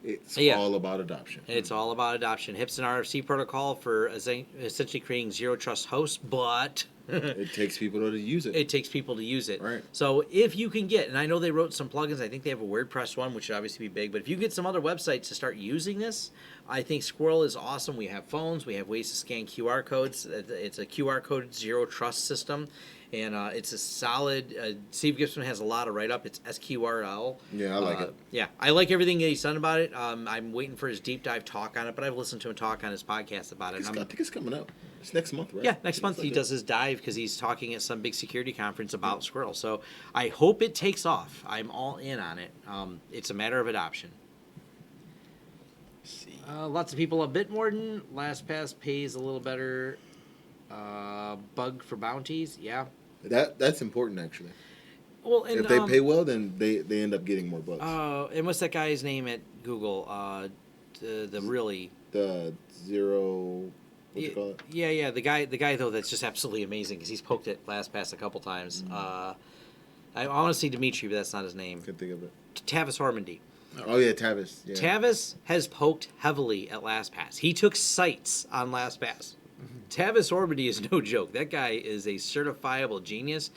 It's all about adoption. It's all about adoption. HIP's an RFC protocol for essentially creating zero trust hosts, but It takes people to use it. it takes people to use it. Right. So if you can get, and I know they wrote some plugins, I think they have a WordPress one, which should obviously be big, but if you get some other websites to start using this, I think Squirrel is awesome. We have phones, we have ways to scan QR codes. It's a QR code zero trust system, and it's a solid, Steve Gibson has a lot of write-up. It's SQRL. Yeah, I like it. Yeah, I like everything he's done about it. I'm waiting for his deep dive talk on it, but I've listened to him talk on his podcast about it. I think it's coming up. It's next month, right? Yeah, next month he does his dive because he's talking at some big security conference about Squirrel. So I hope it takes off. I'm all in on it. It's a matter of adoption. Let's see. Lots of people love Bitwarden. LastPass pays a little better. Bug for bounties, yeah. That's important, actually. Well, and If they pay well, then they end up getting more bucks. and what's that guy's name at Google? The really The zero, what you call it? Yeah, the guy though that's just absolutely amazing because he's poked at LastPass a couple times. I want to say Dimitri, but that's not his name. Can't think of it. Tavis Hormandy. Oh yeah, Tavis. Yeah. Tavis has poked heavily at LastPass. He took sites on LastPass. Tavis Hormandy is no joke. That guy is a certifiable genius.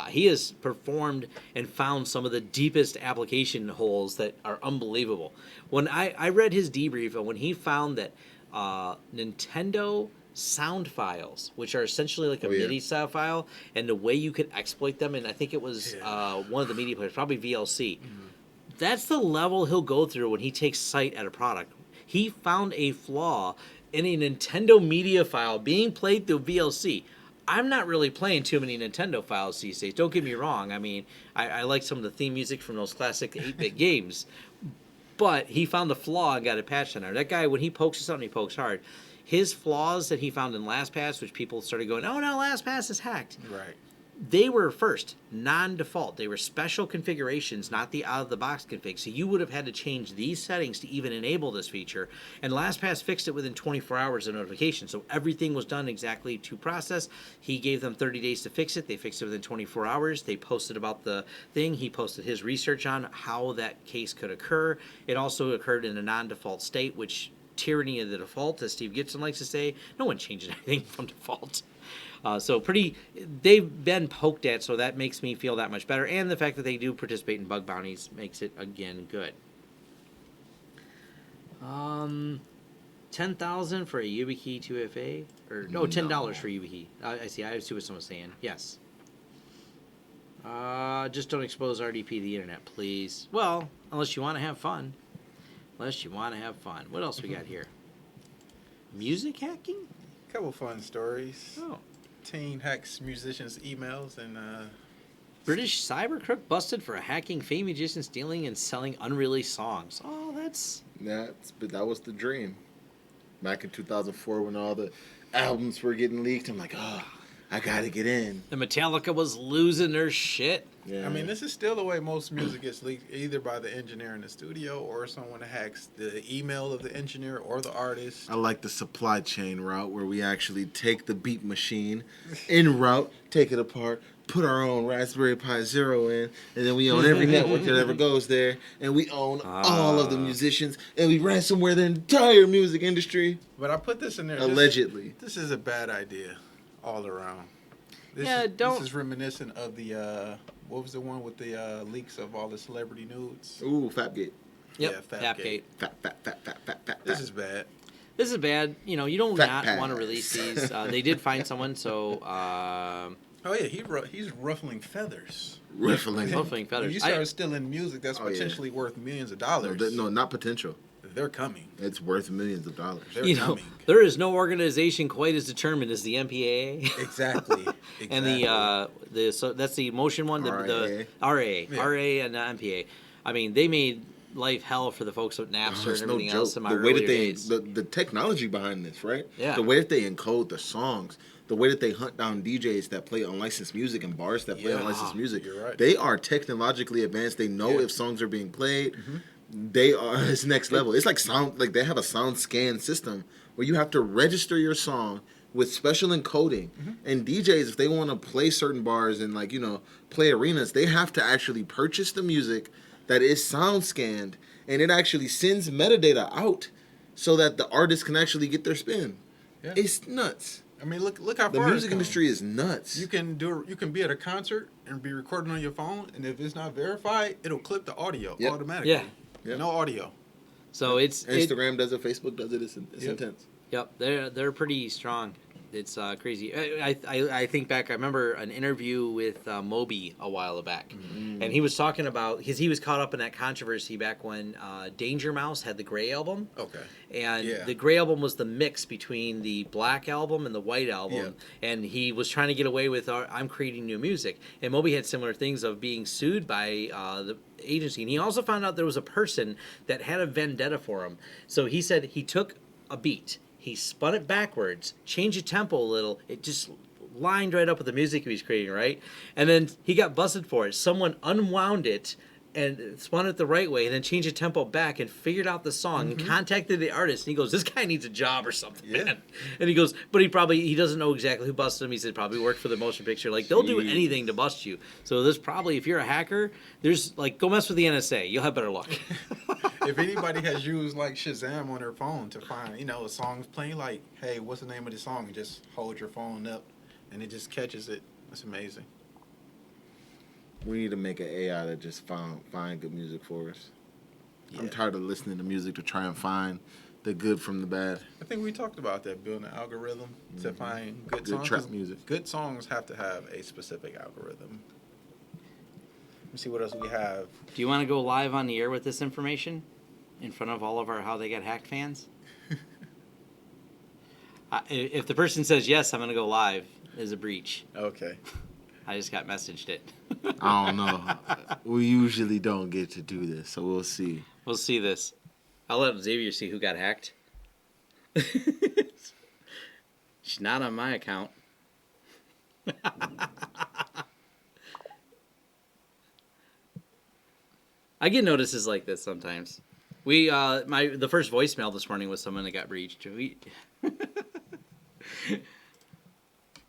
He has performed and found some of the deepest application holes that are unbelievable. When I read his debrief, and when he found that Nintendo sound files, which are essentially like a yeah. MIDI style file, and the way you could exploit them, and I think it was one of the media players, probably VLC. That's the level he'll go through when he takes sight at a product. He found a flaw in a Nintendo media file being played through VLC. I'm not really playing too many Nintendo files these days. Don't get me wrong. I mean, I like some of the theme music from those classic 8-bit games. But he found the flaw and got it patched in there. That guy, when he pokes something, he pokes hard. His flaws that he found in LastPass, which people started going, oh no, LastPass is hacked. Right. They were first non-default. They were special configurations, not the out-of-the-box config. So you would have had to change these settings to even enable this feature. And LastPass fixed it within 24 hours of notification. So everything was done exactly to process. He gave them 30 days to fix it. They fixed it within 24 hours. They posted about the thing. He posted his research on how that case could occur. It also occurred in a non-default state, which tyranny of the default, as Steve Gibson likes to say. No one changes anything from default. So they've been poked at, so that makes me feel that much better. And the fact that they do participate in bug bounties makes it, again, good. 10,000 for a YubiKey 2FA? Or, no, $10 for YubiKey. I see, I see what someone's saying. Yes. Just don't expose RDP to the internet, please. Well, unless you want to have fun. Unless you want to have fun. What else we got here? Music hacking? Couple fun stories. Oh. Teen hacks musicians' emails and British cyber crook busted for hacking fame musician stealing and selling unreleased songs. Oh, But that was the dream. Back in 2004 when all the albums were getting leaked, I'm like, oh, I gotta get in. the Metallica was losing their shit. Yeah. I mean, this is still the way most music gets leaked, either by the engineer in the studio or someone hacks the email of the engineer or the artist. I like the supply chain route where we actually take the beat machine en route, take it apart, put our own Raspberry Pi Zero in, and then we own every network that ever goes there, and we own all of the musicians, and we ransomware the entire music industry. But I put this in there. Allegedly. This is a bad idea all around. This is reminiscent of the, what was the one with the leaks of all the celebrity nudes? Ooh, Fapgate. Yep, Yeah, Tapgate. Fap. This is bad. This is bad. You know, you don't Fat not pass. want to release these. They did find someone, so Oh yeah, he's ruffling feathers. Ruffling. Ruffling When feathers. you start stealing music that's Oh, yeah. potentially worth millions of dollars, No, not potential. they're coming. It's worth millions of dollars. They're You know, coming. there is no organization quite as determined as the MPAA. Exactly. And so that's the motion one, the RA, Yeah. RA and MPA. I mean, they made life hell for the folks with Napster It's and no everything joke. else in my The way earlier that they, days. the technology behind this, right? Yeah. The way that they encode the songs, the way that they hunt down DJs that play unlicensed music and bars that play Yeah. unlicensed music. You're right. They are technologically advanced. They know Yeah. if songs are being played. They are it's next level. It's like they have a sound scan system where you have to register your song with special encoding. And DJs, if they want to play certain bars and play arenas, they have to actually purchase the music that is sound scanned, and it actually sends metadata out so that the artist can actually get their spin. Yeah. It's nuts. I mean, look how The far music it's come. industry is nuts. You can be at a concert and be recording on your phone, and if it's not verified, it'll clip the audio Yep. automatically. Yeah. Yep. No audio. So Instagram does it, Facebook does it. It's Yep. intense. Yep, they're pretty strong. It's crazy. I think back. I remember an interview with Moby a while back, and he was talking about because he was caught up in that controversy back when Danger Mouse had the Gray album. Okay. And Yeah. the Gray album was the mix between the Black album and the White album, and he was trying to get away with I'm creating new music. And Moby had similar things of being sued by the agency, and he also found out there was a person that had a vendetta for him. So he said he took a beat. He spun it backwards, changed the tempo a little. It just lined right up with the music he was creating, right? And then he got busted for it. Someone unwound it and spun it the right way and then changed the tempo back and figured out the song and contacted the artist. And he goes, this guy needs a job or something, Yeah. man. And he goes, but he doesn't know exactly who busted him. He said probably worked for the motion picture. Like, they'll do Jeez. anything to bust you. So there's probably, if you're a hacker, there's go mess with the NSA. You'll have better luck. If anybody has used like Shazam on their phone to find, a song's playing, like, hey, what's the name of the song? And just hold your phone up and it just catches it. That's amazing. We need to make an AI that just find good music for us. I'm Yeah. tired of listening to music to try and find the good from the bad. I think we talked about that, building an algorithm to find good songs. trap music. Good songs have to have a specific algorithm. Let me see what else we have. Do you want to go live on the air with this information in front of all of our How They Got Hacked fans? If the person says yes, I'm going to go live. There's a breach. Okay. I just got messaged it. I don't know. We usually don't get to do this, so we'll see. We'll see this. I'll let Xavier see who got hacked. She's not on my account. I get notices like this sometimes. The first voicemail this morning was someone that got breached.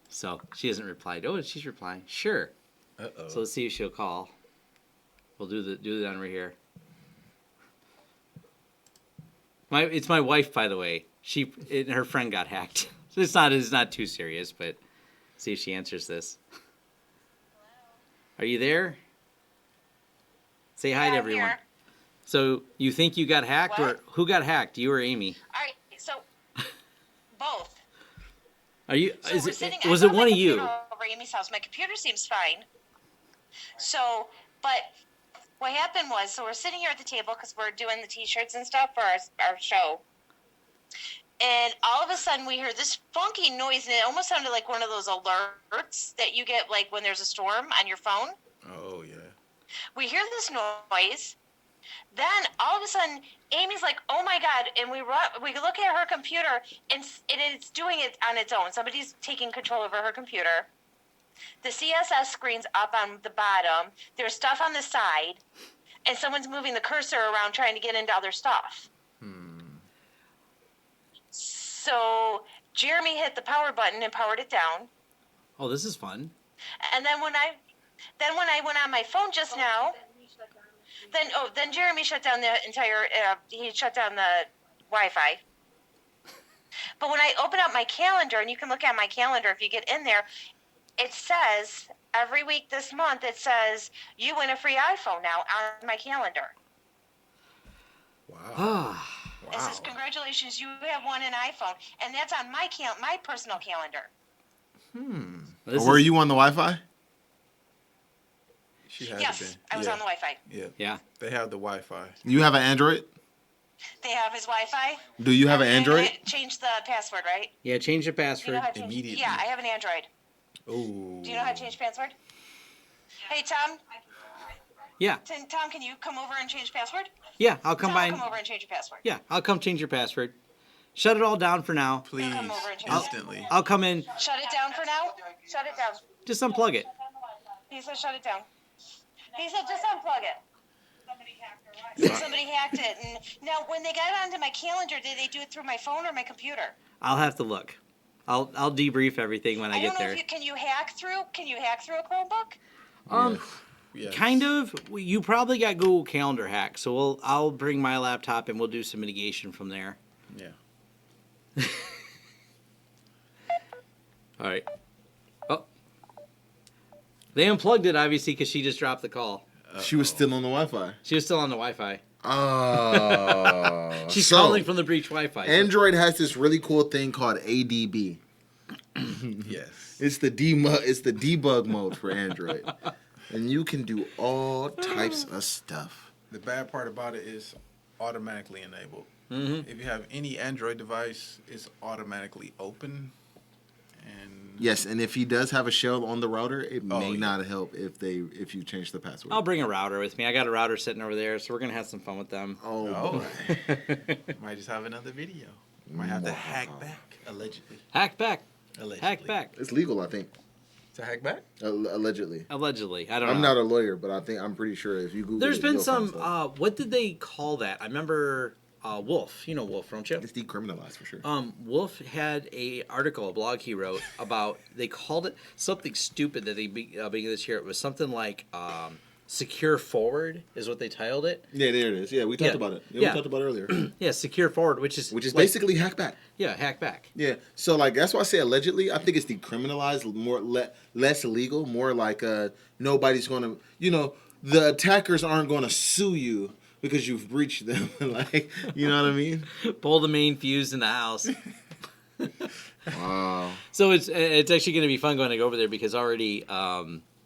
So she hasn't replied. Oh, she's replying. Sure. Uh-oh. So let's see if she'll call. We'll do that right here. It's my wife, by the way. Her friend got hacked. So it's not too serious, but see if she answers this. Are you there? Say hi to I'm everyone. here. So you think you got hacked, What? or who got hacked? You or Amy? All right, so both. Are you? So we're sitting, I Was brought it my one of you? computer over Amy's house. My computer seems fine. So, but what happened was, so we're sitting here at the table because we're doing the T-shirts and stuff for our show. And all of a sudden we hear this funky noise, and it almost sounded like one of those alerts that you get like when there's a storm on your phone. Oh, yeah. We hear this noise. Then all of a sudden, Amy's like, "Oh my God!" And we look at her computer, and it's doing it on its own. Somebody's taking control over her computer. The CSS screen's up on the bottom. There's stuff on the side, and someone's moving the cursor around trying to get into other stuff. So Jeremy hit the power button and powered it down. Oh, this is fun. And then when I went on my phone just now, then Jeremy shut down the entire. He shut down the Wi-Fi. But when I open up my calendar, and you can look at my calendar if you get in there, it says every week this month. It says you win a free iPhone now on my calendar. Wow. It says congratulations, you have won an iPhone, and that's on my personal calendar. Were you on the Wi-Fi? She has Yes, been. I was on the Wi-Fi. Yeah. Yeah. They have the Wi-Fi. You have an Android? They have his Wi-Fi. Do you have an And Android? change the password, right? Yeah. Change the Do you password. know how to change? Immediately. Yeah, I have an Android. Oh. Do you know how to change password? Hey, Tom. Yeah. Tom, can you come over and change password? Yeah. I'll come by. Tom, come over and change your password. Yeah. I'll come change your password. Shut it all down for now. Please. Come over and change Instantly. I'll come in. Shut it down for now. Shut it down. Just unplug it. He said shut it down. He said just unplug it. Somebody hacked it. And now, when they got onto my calendar, did they do it through my phone or my computer? I'll have to look. I'll debrief everything when I get don't know there. if can you hack through a Chromebook? Yes. Kind of. You probably got Google Calendar hacked, so I'll bring my laptop and we'll do some mitigation from there. Yeah. All right. Oh. They unplugged it, obviously, because she just dropped the call. She was still on the Wi-Fi. She was still on the Wi-Fi. Oh. She's So, calling from the breach Wi-Fi. Android has this really cool thing called ADB. Yes. It's the debug mode for Android. And you can do all types of stuff. The bad part about it is automatically enabled. Mm-hmm. If you have any Android device, it's automatically open. And Yes, and if he does have a shell on the router, it may yeah. not help if you change the password. I'll bring a router with me. I got a router sitting over there, so we're going to have some fun with them. Oh, might just have another video. Might have to hack back, allegedly. Hack back. Allegedly. Hack back. it's legal, I think. To hack back? Allegedly. Allegedly. I don't know. I'm not a lawyer, but I'm pretty sure if you Google There's it, been you'll find some, stuff. what did they call that? I remember Wolf. You know Wolf, don't you? It's decriminalized for sure. Wolf had a blog he wrote about, they called it something stupid that they began this year. It was something like Secure Forward is what they titled it. Yeah, there it is. Yeah, we talked about it. Yeah, Yeah. we talked about it earlier. Yeah, Secure Forward, which is like, basically hack back. Yeah, hack back. Yeah, so like that's why I say allegedly. I think it's decriminalized, more less illegal, more like nobody's gonna, the attackers aren't gonna sue you because you've breached them. Like, you know what I mean? Pull the main fuse in the house. Wow. So it's actually going to be fun going to go over there because already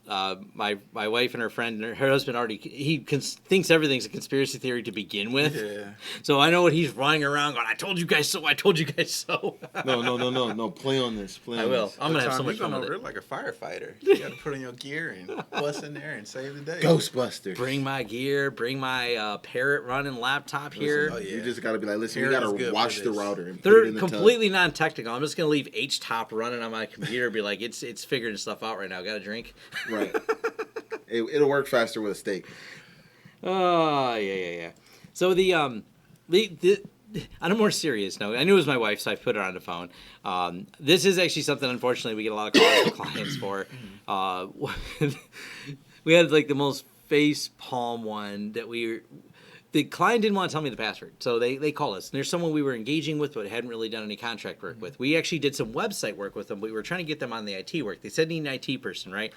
my wife and her friend and her husband already thinks everything's a conspiracy theory to begin with. Yeah. So I know what he's running around going, I told you guys so. I told you guys so. No. Play on this. I will. I'm gonna have so much fun with over it. like a firefighter. You got to put on your gear and bust in there and save the day. Ghostbusters. Bring my gear. Bring my parrot running laptop here. Oh, yeah. You just got to be like, listen, you Here got is to good watch for the this. router. And put it They're in the completely non-technical. I'm just gonna leave H-top running on my computer. Be like, it's figuring stuff out right now. Got a drink? tub. Right. It'll work faster with a steak. Oh yeah. So the on a more serious note, I knew it was my wife, so I put her on the phone. This is actually something, unfortunately, we get a lot of calls from clients for. We had like the most face palm one that the client didn't want to tell me the password, so they called us. And there's someone we were engaging with but hadn't really done any contract work with. We actually did some website work with them. We were trying to get them on the IT work. They said need an IT person, right?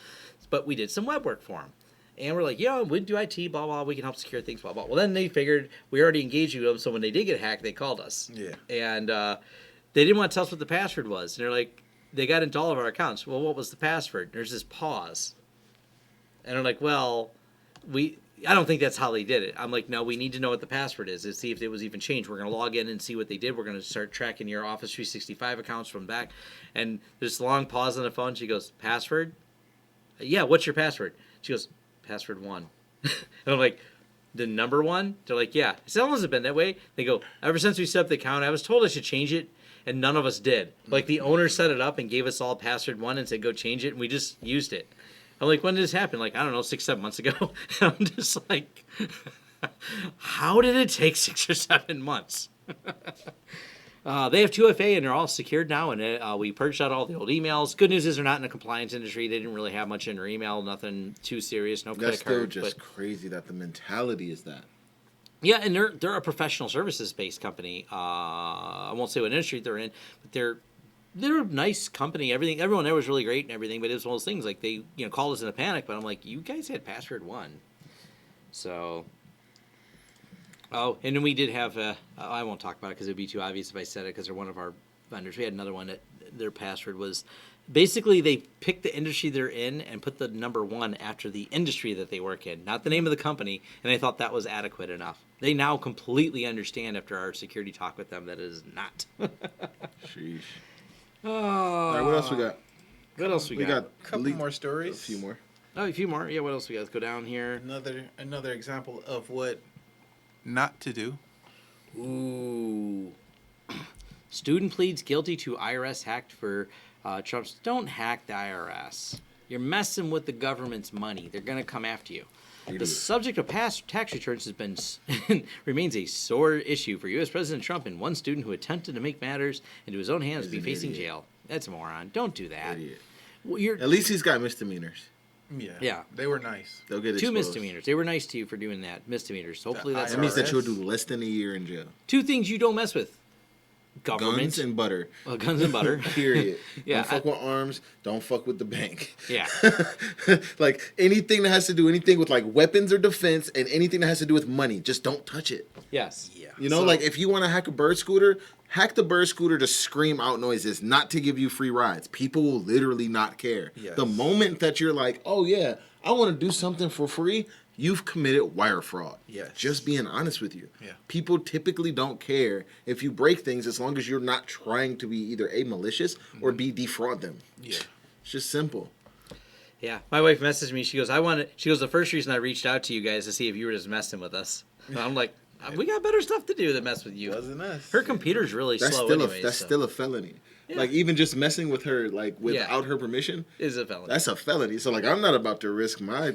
But we did some web work for them. And we're like, yeah, we do IT, blah, blah, we can help secure things, blah, blah. Well, then they figured we already engaged with them, so when they did get hacked, they called us. Yeah. And they didn't want to tell us what the password was. And they're like, they got into all of our accounts. Well, what was the password? There's this pause. And they're like, well, I don't think that's how they did it. I'm like, no, we need to know what the password is to see if it was even changed. We're going to log in and see what they did. We're going to start tracking your Office 365 accounts from back. And there's a long pause on the phone. She goes, password? Yeah, what's your password? She goes, password 1. And I'm like, the number 1? They're like, yeah. It's how long has it been that way? They go, ever since we set up the account, I was told I should change it, and none of us did. Like, the owner set it up and gave us all password 1 and said, go change it, and we just used it. I'm like, when did this happen? Like, I don't know, 6-7 months ago. And I'm just like, how did it take 6 or 7 months? They have 2FA, and they're all secured now, and we purged out all the old emails. Good news is they're not in the compliance industry. They didn't really have much in their email, nothing too serious, no That's credit card. still just crazy that the mentality is that. Yeah, and they're a professional services-based company. I won't say what industry they're in, but they're a nice company. Everyone there was really great and everything, but it was one of those things, like, they called us in a panic, but I'm like, you guys had password 1. So... Oh, and then we did have, I won't talk about it because it would be too obvious if I said it because they're one of our vendors. We had another one that their password was, basically they picked the industry they're in and put the number 1 after the industry that they work in, not the name of the company, and I thought that was adequate enough. They now completely understand after our security talk with them that it is not. Sheesh. Oh. All right, what else we got? What else we got? A couple more stories. A few more. Oh, a few more. Yeah, what else we got? Let's go down here. Another example of what not to do. Ooh. Student pleads guilty to IRS hacked for Trump's. Don't hack the IRS. You're messing with the government's money. They're going to come after you. The subject of past tax returns has been remains a sore issue for U.S. President Trump, and one student who attempted to make matters into his own hands be facing jail. That's a moron. Don't do that. Idiot. Well, At least he's got misdemeanors. Yeah. They were nice. They'll get 2 exposed. misdemeanors. They were nice to you for doing that. Misdemeanors. Hopefully that's That means that IRS. you'll do less than a year in jail. 2 things you don't mess with. Government. Guns and butter. Well, guns and butter. Period. Yeah, Don't fuck with arms. Don't fuck with the bank. Yeah. Like anything that has to do anything with like weapons or defense and anything that has to do with money, just don't touch it. Yes. Yeah. You know, like if you want to hack a bird scooter, hack the bird scooter to scream out noises, not to give you free rides. People will literally not care. Yes. The moment that you're like, oh yeah, I want to do something for free, you've committed wire fraud. Yes. Just being honest with you. Yeah. People typically don't care if you break things as long as you're not trying to be either A, malicious or B, defraud them. Yeah. It's just simple. Yeah. My wife messaged me. She goes, the first reason I reached out to you guys to see if you were just messing with us. And I'm like, we got better stuff to do than mess with you. Wasn't us. Her computer's really That's slow still anyway. that's still a felony. Yeah. Like even just messing with her like without her permission, is a felony. that's a felony. So like I'm not about to risk my,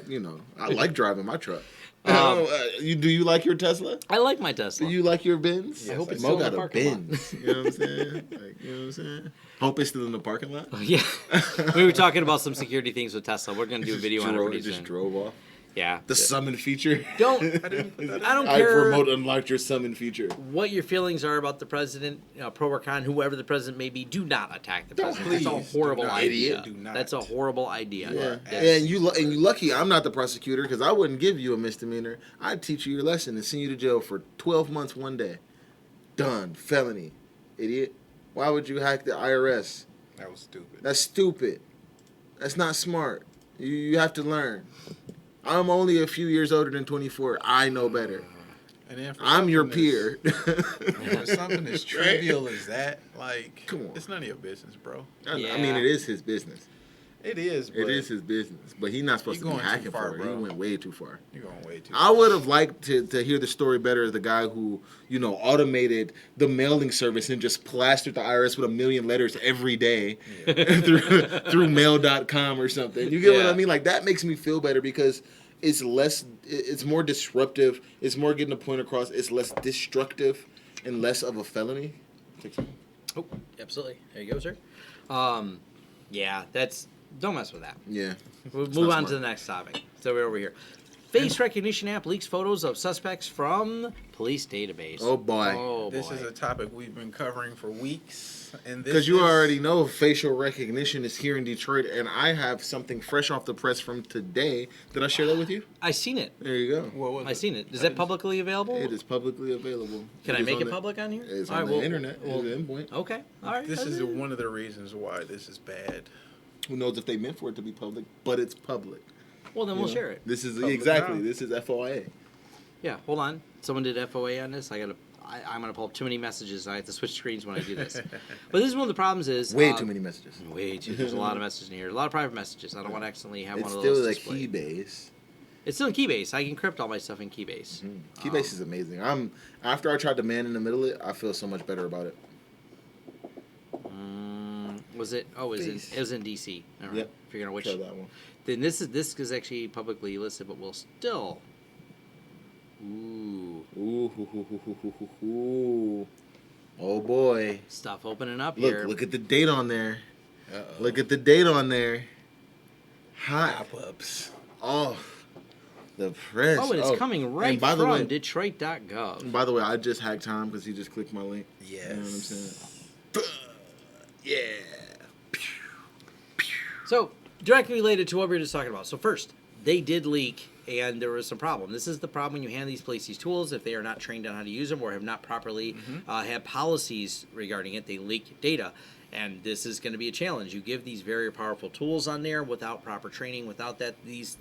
I like driving my truck. Do you like your Tesla? I like my Tesla. Do you like your Benz? Yes, I hope it's Mo still in got the a parking lot. Benz. You know what I'm saying? Hope it's still in the parking lot. Yeah. We were talking about some security things with Tesla. We're going to do a video on it pretty Just soon. drove off. Yeah. The summon feature. I don't I care remote unlocked your summon feature. what your feelings are about the president, pro or con, whoever the president may be. Do not attack the president. That's a please, horrible do not. idea. Do not. That's a horrible idea. Yeah, Yes. and you lucky I'm not the prosecutor because I wouldn't give you a misdemeanor. I'd teach you your lesson and send you to jail for 12 months one day. Done. Felony. Idiot. Why would you hack the IRS? That was stupid. That's stupid. That's not smart. You have to learn. I'm only a few years older than 24. I know better. And then for I'm your something peer. For something as trivial as that, like, Come on. it's none of your business, bro. I Yeah. mean, it is his business. It is, but It is his business. But he's not supposed to You're be going too hacking far, for it. bro. He went way too far. You're going way too I would have liked to hear the story better as the guy who, automated the mailing service and just plastered the IRS with 1 million letters every day through mail.com or something. You get what Yeah. I mean? Like, that makes me feel better because it's more disruptive. It's more getting the point across. It's less destructive and less of a felony. Oh, absolutely. There you go, sir. Yeah, don't mess with that. Yeah. We'll It's move not on to smart. the next topic. So we're over here. Face recognition app leaks photos of suspects from police database. Oh, boy. Oh, This boy. is a topic we've been covering for weeks, and Because you already know facial recognition is here in Detroit, and I have something fresh off the press from today. Did I share that with you? I seen it. There you go. What was I seen it. Is that publicly available? It is publicly available. Can I is make on it the- public on here? It's All on right, the well, internet. well, It's an endpoint. Okay. All right. This is one of the reasons why this is bad. Who knows if they meant for it to be public, but it's public. Well, then You we'll know? share it. This is Public exactly. now. This is FOIA. Yeah, hold on. Someone did FOA on this. I'm gonna pull up too many messages. I have to switch screens when I do this. But this is one of the problems. Is Way too many messages. Way too. There's a lot of messages in here. A lot of private messages. I don't want to accidentally have It's one of still those the displayed. Keybase. It's still in Keybase. I can encrypt all my stuff in Keybase. Keybase is amazing. After I tried to man in the middle of it, I feel so much better about it. Was it? Oh, Base. it was in DC. All right. Yep. Figuring out which. Try that one. Then this is actually publicly listed, but we'll still. Ooh, Ooh. Oh boy. stuff opening up Look, here. look at the date on there. Uh-oh. Look at the date on there. Hot. Pop-ups. Oh, the press. Oh, and it's coming right and by the from way, Detroit.gov. By the way, I just hacked Tom because he just clicked my link. Yes. You know what I'm saying? Yeah. So, directly related to what we were just talking about. So first, they did leak, and there was some problem. This is the problem when you hand these police these tools. If they are not trained on how to use them or have not properly had policies regarding it, they leak data. And this is going to be a challenge. You give these very powerful tools on there without proper training. Without that, these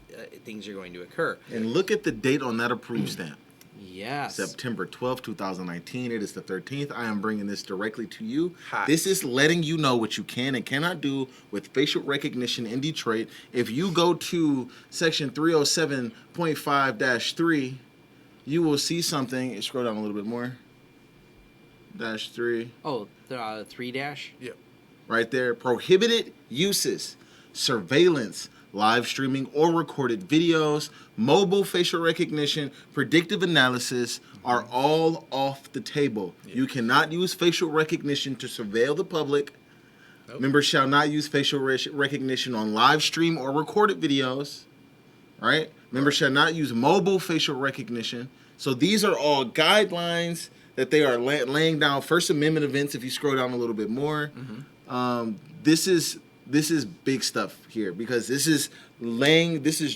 things are going to occur. And look at the date on that approved stamp. Yes. September 12th, 2019. It is the 13th. I am bringing this directly to you. Hot. This is letting you know what you can and cannot do with facial recognition in Detroit. If you go to section 307.5-3, you will see something. Scroll down a little bit more. -3. Oh, the 3-. Yep. Right there. Prohibited uses, surveillance, live streaming or recorded videos, mobile facial recognition, predictive analysis are all off the table. You cannot use facial recognition to surveil the public. Nope. Members shall not use facial recognition on live stream or recorded videos. Right? Members shall not use mobile facial recognition. So these are all guidelines that they are laying down. First Amendment events, if you scroll down a little bit more. This is big stuff here because this is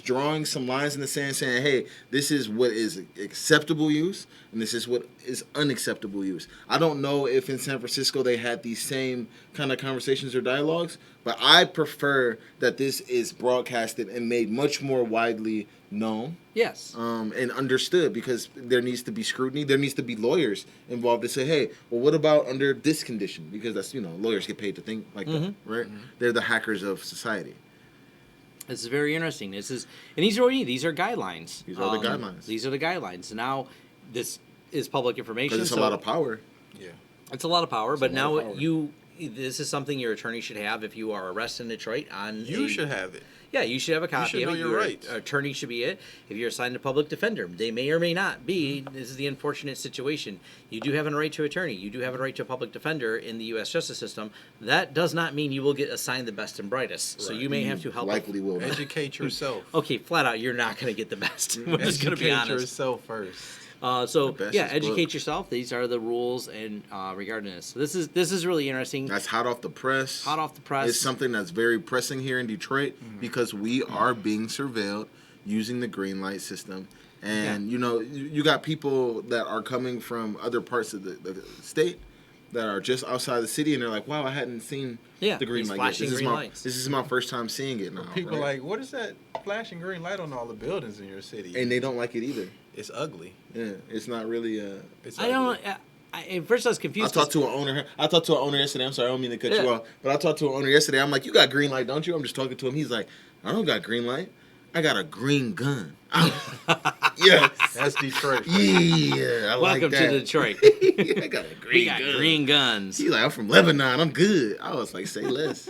drawing some lines in the sand saying, hey, this is what is acceptable use and this is what is unacceptable use. I don't know if in San Francisco they had these same kind of conversations or dialogues, but I prefer that this is broadcasted and made much more widely known. Yes. And understood because there needs to be scrutiny. There needs to be lawyers involved to say, hey, well, what about under this condition? Because that's, lawyers get paid to think like that, right? They're the hackers of society. This is very interesting. These are what you need. These are guidelines. These are the guidelines. These are the guidelines. Now, this is public information. Because it's a so lot of power. Yeah. It's a lot of power. But a lot now of power. this is something your attorney should have if you are arrested in Detroit. You should have it. Yeah, you should have a copy should of know it. your rights. Attorney should be it. If you're assigned a public defender, they may or may not be. This is the unfortunate situation. You do have a right to attorney. You do have a right to a public defender in the U.S. justice system. That does not mean you will get assigned the best and brightest. So you may have to help. Likely will. Not. Educate yourself. Okay, flat out, you're not going to get the best. We're just going to be honest. Educate yourself first. Educate yourself. These are the rules and regarding this. So this is really interesting. That's hot off the press. Hot off the press. It's something that's very pressing here in Detroit because we are being surveilled using the green light system. And, you got people that are coming from other parts of the state that are just outside the city, and they're like, wow, I hadn't seen the green light. Flashing green lights. This is my first time seeing it now. People like, what is that flashing green light on all the buildings in your city? And they don't like it either. It's ugly. Yeah, it's not really. It's I don't. At first, I was confused. I talked to an owner yesterday. I'm sorry, I don't mean to cut you off, but I talked to an owner yesterday. I'm like, you got green light, don't you? I'm just talking to him. He's like, I don't got green light. I got a green gun. Yes, that's Detroit. Yeah, Welcome to Detroit. I got a green gun. We got green guns. He's like, I'm from Lebanon. I'm good. I was like, say less.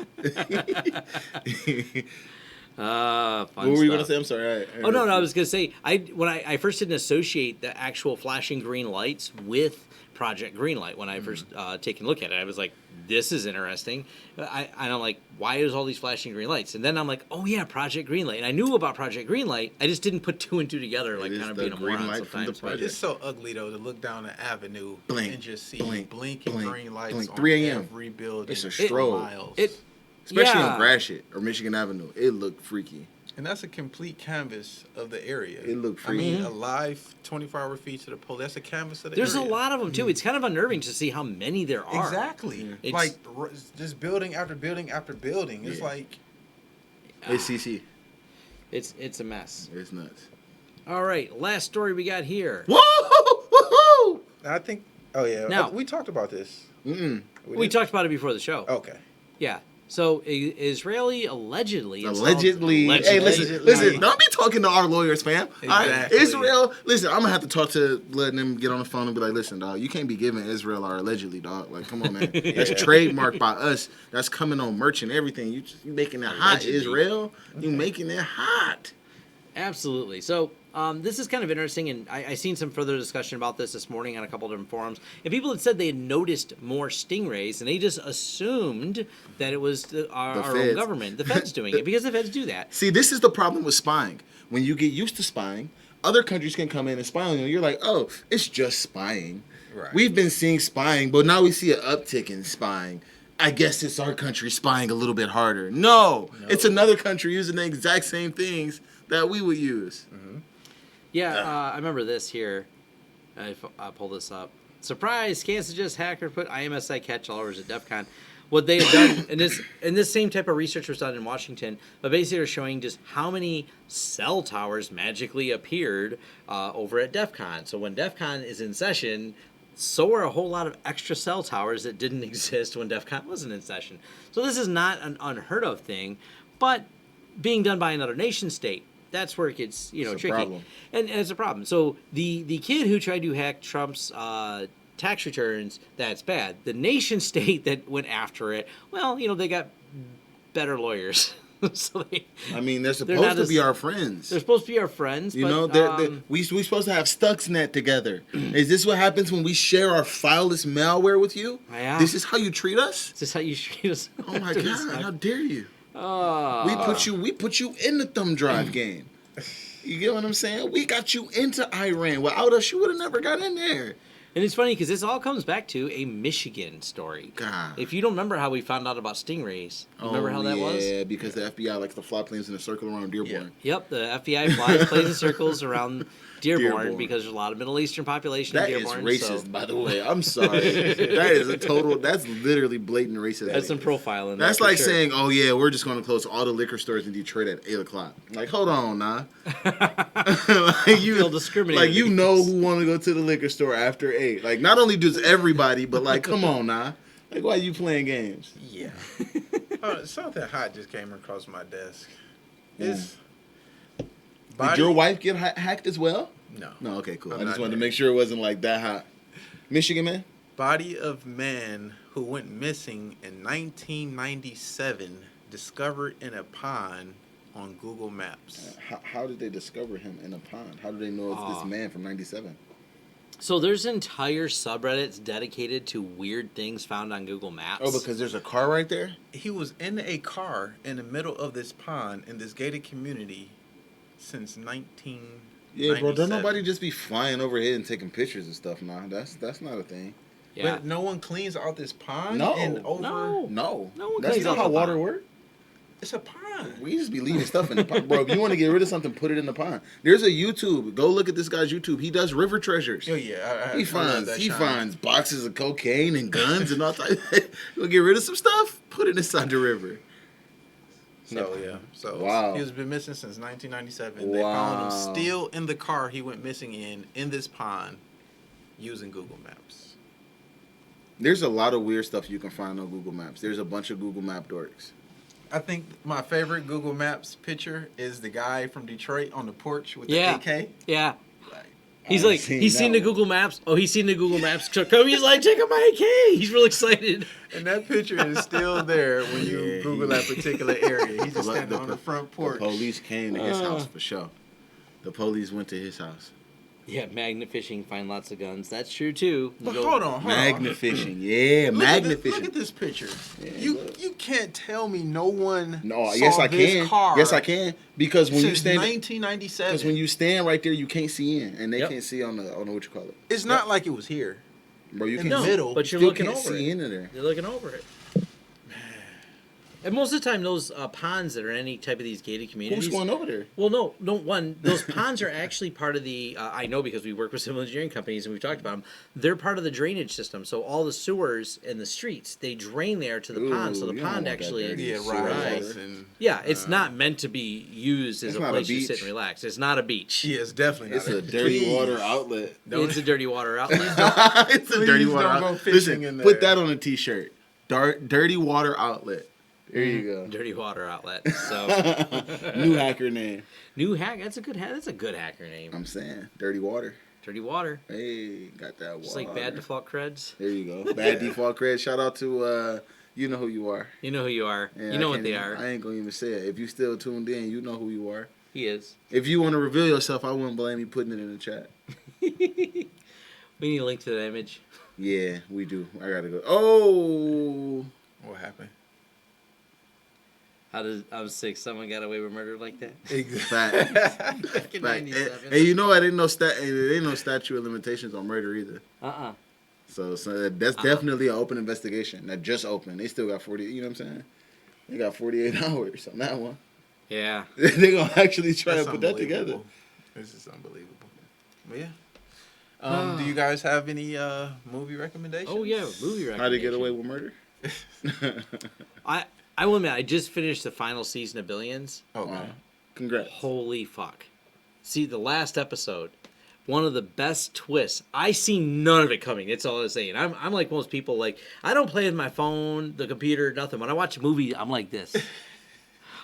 Fun what were you stuff. gonna say? I'm sorry. No. I was gonna say when I first didn't associate the actual flashing green lights with Project Greenlight when I first taken a look at it. I was like, this is interesting. I'm like, why is all these flashing green lights? And then I'm like, oh yeah, Project Greenlight. And I knew about Project Greenlight. I just didn't put two and two together, like kind of being a moron sometimes. It's so ugly though to look down the avenue and just see blinking green lights on 3 a.m. every building. It's a stroll. Especially on Gratiot or Michigan Avenue. It looked freaky. And that's a complete canvas of the area. It looked freaky. I mean, a live 24-hour feed to the pole. That's a canvas of the There's area. a lot of them, too. It's kind of unnerving to see how many there are. Exactly. Like, just building after building after building. It's like... It's CC. It's a mess. It's nuts. All right. Last story we got here. Whoa! I think... Oh, yeah. Now, we talked about this. We talked about it before the show. Okay. Yeah. So, Israeli allegedly... Hey, listen, don't be talking to our lawyers, fam. Exactly. All right? Israel, listen, I'm going to have to talk to letting them get on the phone and be like, listen, dog, you can't be giving Israel our allegedly, dog. Like, come on, man. That's trademarked by us. That's coming on merch and everything. You making it hot, Israel. You making it hot. Absolutely. So, this is kind of interesting, and I seen some further discussion about this morning on a couple of different forums. And people had said they had noticed more stingrays, and they just assumed that it was our own government, the feds doing it, because the feds do that. See, this is the problem with spying. When you get used to spying, other countries can come in and spy on you. You're like, oh, it's just spying. Right. We've been seeing spying, but now we see an uptick in spying. I guess it's our country spying a little bit harder. No, it's another country using the exact same things that we would use. Yeah, I remember this here. I'll pull this up. Surprise! Can't hacker put IMSI catch all overs at DEF CON. What they have done, and this same type of research was done in Washington, but basically they're showing just how many cell towers magically appeared over at DEF CON. So when DEF CON is in session, so are a whole lot of extra cell towers that didn't exist when DEF CON wasn't in session. So this is not an unheard of thing, but being done by another nation state. That's where it gets, tricky. Problem. And it's a problem. So the kid who tried to hack Trump's tax returns, that's bad. The nation state that went after it, well, they got better lawyers. So they're supposed to be our friends. They're supposed to be our friends. We're supposed to have Stuxnet together. Is this what happens when we share our fileless malware with you? Yeah. This is how you treat us? This is how you treat us? Oh my God! How dare you? We put you in the thumb drive game. You get what I'm saying? We got you into Iran. Without us, you would have never got in there. And it's funny because this all comes back to a Michigan story. God. If you don't remember how we found out about stingrays, remember how that was? Yeah, because the FBI likes to fly planes in a circle around Dearborn. Yep, the FBI flies planes in circles around Dearborn because there's a lot of Middle Eastern population in Dearborn. That is racist, by the way. I'm sorry. That's literally blatant racism. That's some profiling. That's like saying, oh yeah, we're just going to close all the liquor stores in Detroit at 8 o'clock. Like, hold on, nah. You feel discriminated. Like, you know who want to go to the liquor store after 8. Like, not only does everybody, but like, come on, nah. Like, why are you playing games? Yeah. Something hot just came across my desk. Did your wife get hacked as well? No. Okay, cool. I just wanted to make sure it wasn't like that hot. Michigan man? Body of man who went missing in 1997, discovered in a pond on Google Maps. How did they discover him in a pond? How do they know it's this man from 97? So there's entire subreddits dedicated to weird things found on Google Maps. Oh, because there's a car right there? He was in a car in the middle of this pond in this gated community since 1997. Yeah, bro, don't nobody just be flying overhead and taking pictures and stuff now. That's not a thing. Yeah. But no one cleans out this pond? No. No. No. No one That's cleans not out how the water pond. works. It's a pond. We just be leaving stuff in the pond. Bro, if you want to get rid of something, put it in the pond. There's a YouTube. Go look at this guy's YouTube. He does river treasures. Oh, yeah. He finds boxes of cocaine and guns and all types. Go get rid of some stuff, put it inside the river. So, yeah. So, Wow. he has been missing since 1997. They found him still in the car he went missing in this pond, using Google Maps. There's a lot of weird stuff you can find on Google Maps. There's a bunch of Google Map dorks. I think my favorite Google Maps picture is the guy from Detroit on the porch with the Yeah. AK. Yeah. Like, He's I've like, seen he's that seen the one. Google Maps. Oh, he's seen the Google Maps truck come. He's like, check out my AK. He's real excited. and that picture is still there when you Yeah, Google that particular area. He's just Look, standing on the front The porch. police came to his house for sure. The police went to his house. Yeah, magna fishing, find lots of guns. That's true too. But Go- hold on. Magna fishing. Yeah, Look magna at fishing. this picture. Yeah, you look. you can't tell me no one. No, saw yes I this can. Car Yes I can. Because when you since stand 1997. because when you stand right there you can't see in and they Yep. can't see on the what you call it. it's not like it was here. Bro, you In can't the middle, but you're still looking can't over see it. into there. You're looking over it. And most of the time, those ponds that are in any type of these gated communities. Who's going over there? Well, no. One, those ponds are actually part of the. I know because we work with civil engineering companies and we've talked about them. They're part of the drainage system. So all the sewers and the streets they drain there to the pond. So Ooh, the you don't pond want that actually. dirty Yeah, sewer riots water. and Yeah, it's not meant to be used as It's a not a place to beach. sit and relax. It's not a beach. yeah, it's definitely It's not a dirty Please. water outlet. It's a dirty water outlet. It's a Please dirty water don't go outlet. fishing Listen, in put there. that on a t-shirt. Dirty water outlet. There you go. Dirty water outlet. So New hacker name. new hack. That's a good. That's a good hacker name. I'm saying dirty water. Dirty water. Hey, got that water. Just like bad default creds. There you go. Bad default cred. Shout out to you know who you are. You know who you are. Yeah, you know I what can't they even- are. I ain't gonna even say it. If you still tuned in, you know who you are. He is. If you want to reveal yourself, I wouldn't blame you putting it in the chat. We need a link to that image. Yeah, we do. I gotta go. Oh, What happened? How does I was sick? Someone got away with murder like that? fact. Back in Fact. '97. And you know, there ain't no statute of limitations on murder either. So that's definitely an open investigation. That just opened. They still got 40. You know what I'm saying? They got 48 hours on that one. Yeah. They're gonna actually try That's to put that together. unbelievable. This is unbelievable. But yeah. Do you guys have any movie recommendations? Oh yeah, movie recommendation. How to get away with murder? I will admit, I just finished the final season of Billions. Okay. Congrats. Holy fuck! See the last episode. One of the best twists. I see none of it coming. That's all I'm saying. I'm like most people. Like I don't play with my phone, the computer, nothing. When I watch a movie, I'm like this.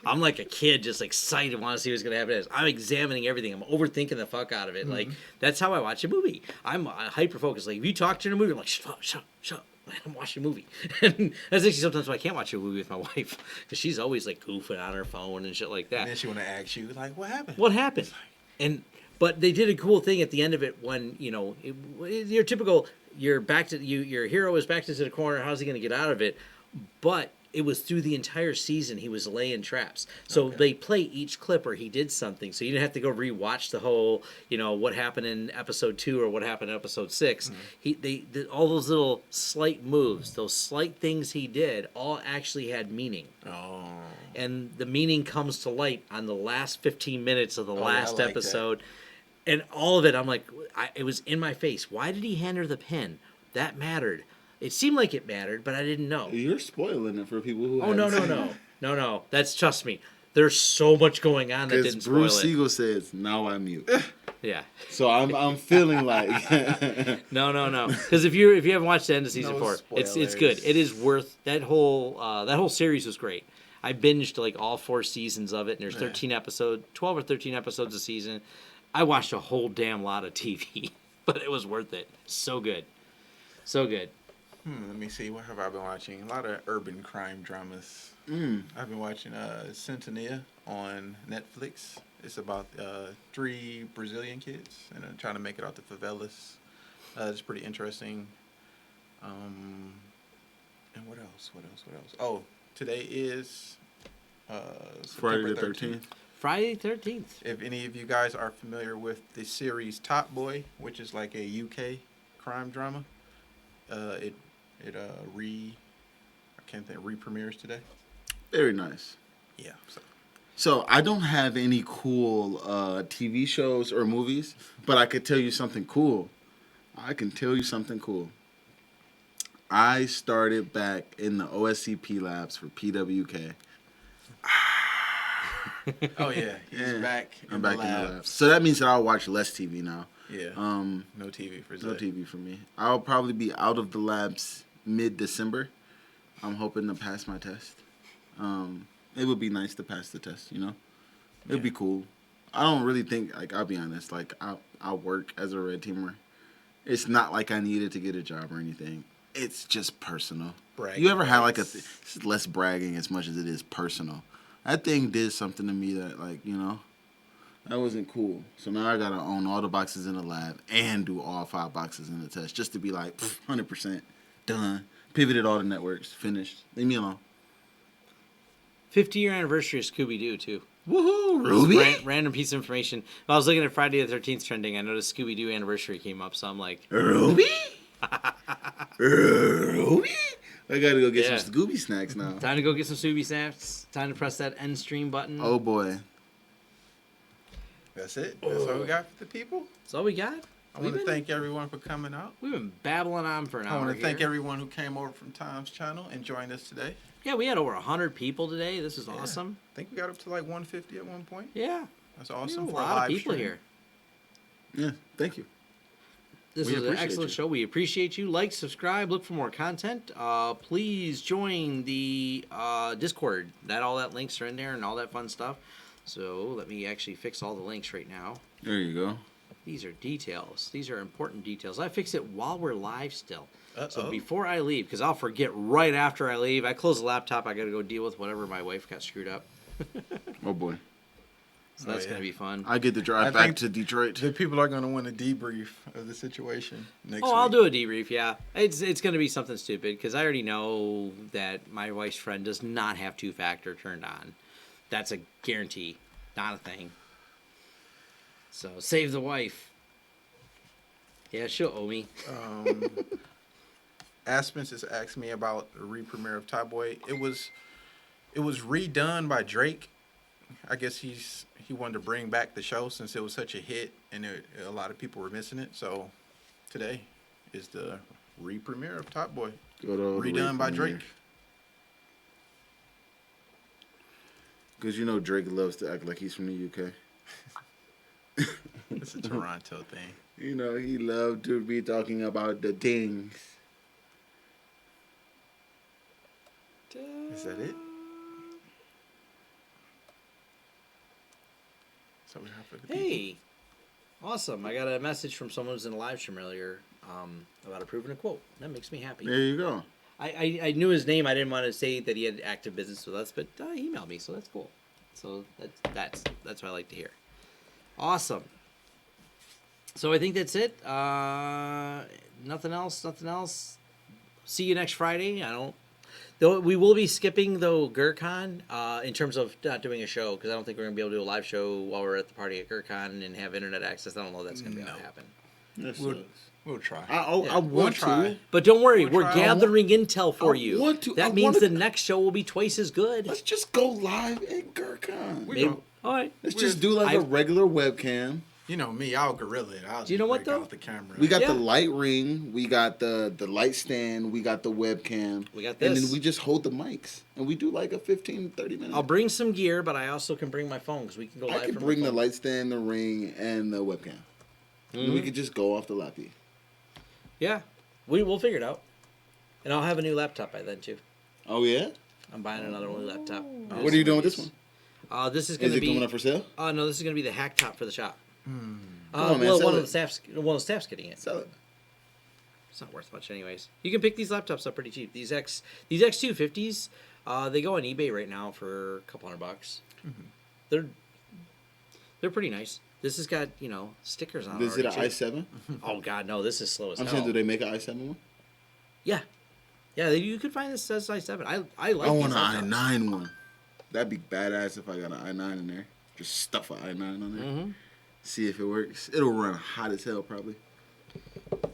I'm like a kid, just excited, want to see what's gonna happen. I'm examining everything. I'm overthinking the fuck out of it. Like that's how I watch a movie. I'm hyper focused. Like if you talk to a movie, I'm like shut up. I'm watching a movie. And that's actually sometimes why I can't watch a movie with my wife because she's always like goofing on her phone and shit like that. And then she want to ask you, like, what happened? What happened? But they did a cool thing at the end of it when your typical your hero is backed into the corner. How's he going to get out of it? But it was through the entire season he was laying traps. So they play each clip where he did something. So you didn't have to go rewatch the whole what happened in episode 2 or what happened in episode 6. They all those little slight moves, those slight things he did, all actually had meaning. Oh. And the meaning comes to light on the last 15 minutes of the yeah, I last like episode. And all of it, I'm like, it was in my face. Why did he hand her the pen? That mattered. It seemed like it mattered, but I didn't know. You're spoiling it for people who. Oh, no. That's, trust me. There's so much going on that Because didn't Bruce spoil it. Siegel says, "Now I'm mute." Yeah. So I'm feeling like. No. Because if you haven't watched the end of season No 4, it's spoilers. good. It is worth that whole series was great. I binged like all 4 seasons of it, and there's 12 or 13 episodes a season. I watched a whole damn lot of TV, but it was worth it. So good. So good. Let me see. What have I been watching? A lot of urban crime dramas. Mm. I've been watching Sentinel on Netflix. It's about 3 Brazilian kids and trying to make it out the favelas. It's pretty interesting. And what else? Oh, today is Friday September the 13th. Friday 13th. If any of you guys are familiar with the series Top Boy, which is like a UK crime drama, it re-premieres today. Very nice. Yeah. So I don't have any cool TV shows or movies, but I could tell you something cool. I started back in the OSCP labs for PWK. Oh yeah, he's back. I'm back in the labs. So that means that I'll watch less TV now. Yeah. No TV for Zay. No TV for me. I'll probably be out of the labs mid-December. I'm hoping to pass my test. It would be nice to pass the test, you know? It'd be cool. I don't really think, like, I'll be honest, like, I'll work as a red teamer. It's not like I needed to get a job or anything. It's just personal. Bragging You ever had, like, rights. less bragging as much as it is personal. That thing did something to me that, like, you know, that wasn't cool. So now I got to own all the boxes in the lab and do all 5 boxes in the test just to be like, 100% done. Pivoted all the networks. Finished. Leave me alone. 50-year anniversary of Scooby-Doo, too. Woohoo, Ruby. Random piece of information. While I was looking at Friday the 13th trending, I noticed Scooby-Doo anniversary came up, so I'm like... Ruby? Ruby? I gotta go get Yeah. some Scooby snacks now. Time to go get some Scooby snacks. Time to press that end stream button. Oh, boy. That's it. That's all we got for the people. That's all we got. I want to thank everyone for coming out. We've been babbling on for an hour I want to thank here. everyone who came over from Tom's channel and joined us today. Yeah, we had over 100 people today. This is Yeah. awesome. I think we got up to like 150 at one point. Yeah. That's We awesome have a for a lot of live people stream. here. Yeah, thank you. This We was an appreciate excellent you. show. We appreciate you. Like, subscribe, look for more content. Please join the Discord. All that links are in there and all that fun stuff. So let me actually fix all the links right now. There you go. These are details. These are important details. I fix it while we're live still. So Uh-oh. before I leave, because I'll forget right after I leave. I close the laptop. I got to go deal with whatever my wife got screwed up. Oh, boy. So that's yeah. going to be fun. I get to drive I back think to Detroit. The people are going to want a debrief of the situation next week. I'll do a debrief, yeah. It's going to be something stupid because I already know that my wife's friend does not have 2-factor turned on. That's a guarantee, not a thing. So save the wife. Yeah, she'll owe me. Aspens has asked me about the re-premiere of Top Boy. It was redone by Drake. I guess he wanted to bring back the show since it was such a hit and a lot of people were missing it. So today is the re-premiere of Top Boy, redone by Drake. Because you know Drake loves to act like he's from the UK. It's a Toronto thing. You know, he loved to be talking about the things. Is that it? So we have for the people. Hey, awesome. I got a message from someone who was in a live stream earlier about approving a quote. That makes me happy. There you go. I knew his name. I didn't want to say that he had active business with us, but he emailed me, so that's cool. So that's what I like to hear. Awesome. So I think that's it. Nothing else. See you next Friday. Though we will be skipping GurCon in terms of not doing a show because I don't think we're gonna be able to do a live show while we're at the party at GurCon and have internet access. I don't know if that's gonna be able to happen. We'll try. I want try. to. But don't worry, We'll we're try. gathering intel for I you. want to. That I means wanna- the next show will be twice as good. Let's just go live at GurCon. Maybe, all right. Let's just do like a regular webcam. You know me, I'll gorilla it. I'll Do you know what, break though? out the camera. We got Yeah. the light ring, we got the light stand, we got the webcam. We got And this. then we just hold the mics. And we do like a 15, 30 minutes. I'll bring some gear, but I also can bring my phone because we can go live I could from bring my the phone. light stand, the ring, and the webcam. And we could just go off the lappy. Yeah, we'll figure it out. And I'll have a new laptop by then, too. Oh, yeah? I'm buying another new laptop. What are you doing with this one? This is going Is to it be... coming up for sale? No, this is going to be the hack top for the shop. Come on, man, well, sell one of it. the staff's getting it. Sell it. It's not worth much anyways. You can pick these laptops up pretty cheap. These X250s, they go on eBay right now for a couple $100. Mm-hmm. They're pretty nice. This has got, stickers on it. Is it an i7? Oh god, no, this is slow as I'm hell. saying, do they make an i7 one? Yeah. Yeah, you could find this as i7. I like I want these an laptops. i9 one. That'd be badass if I got an i9 in there. Just stuff an i9 on there. Mm-hmm. See if it works. It'll run hot as hell, probably.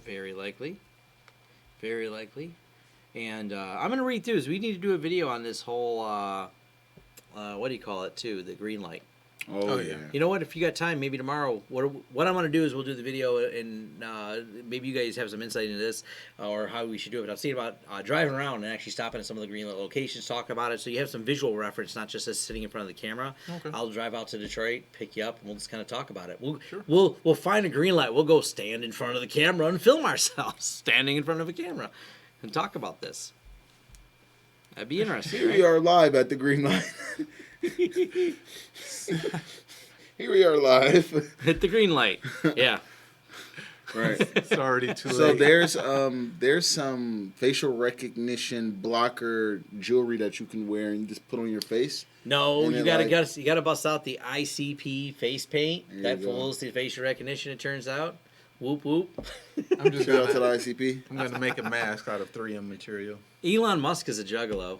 Very likely. Very likely. And I'm going to read through this. We need to do a video on this whole, what do you call it, too? The green light. Oh, yeah. You know what? If you got time, maybe tomorrow, what I'm going to do is we'll do the video, and maybe you guys have some insight into this or how we should do it. But I've seen about driving around and actually stopping at some of the green light locations, talking about it, so you have some visual reference, not just us sitting in front of the camera. Okay. I'll drive out to Detroit, pick you up, and we'll just kind of talk about it. Sure. We'll find a green light. We'll go stand in front of the camera and film ourselves standing in front of a camera and talk about this. That'd be interesting, Here right? we are live at the green light. Here we are live. Hit the green light. Yeah. Right. It's already too So late. there's some facial recognition blocker jewelry that you can wear and you just put on your face. No, And you it, gotta bust out the ICP face paint. There That you go. fools the facial recognition. It turns out. Whoop whoop. I'm just Shout out to the gonna, ICP. I'm gonna make a mask out of 3M material. Elon Musk is a juggalo.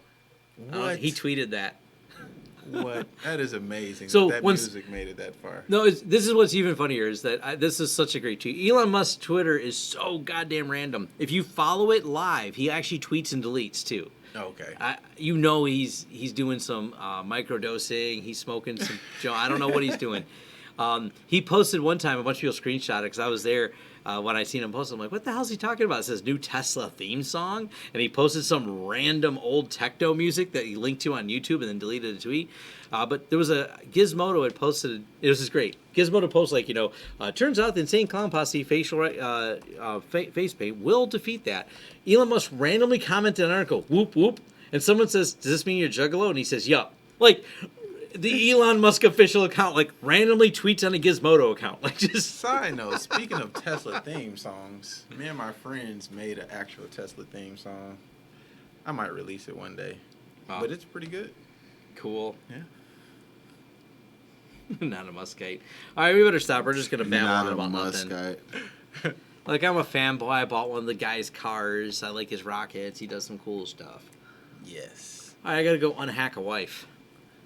What? He tweeted that. What? That is amazing. So that once- music made it that far. No, this is what's even funnier is that this is such a great tweet. Elon Musk's Twitter is so goddamn random. If you follow it live, he actually tweets and deletes too. Okay. He's doing some microdosing. He's smoking some. I don't know what he's doing. He posted one time, a bunch of people screenshot it because I was there when I seen him post. I'm like, what the hell is he talking about? It says new Tesla theme song, and he posted some random old techno music that he linked to on YouTube and then deleted the tweet. But there was a Gizmodo had posted. It was just great. Gizmodo posted turns out the insane clown posse facial face paint will defeat that. Elon Musk randomly commented on an article, whoop whoop, and someone says, does this mean you're Juggalo? And he says, yup. The Elon Musk official account randomly tweets on a Gizmodo account. Side note, speaking of Tesla theme songs, me and my friends made an actual Tesla theme song. I might release it one day. Wow. But it's pretty good. Cool. Yeah. Not a Muskite. All right, we better stop. We're just gonna babble Not on a about nothing. Muscat. I'm a fanboy. I bought one of the guy's cars. I like his rockets. He does some cool stuff. Yes. All right, I gotta go unhack a wife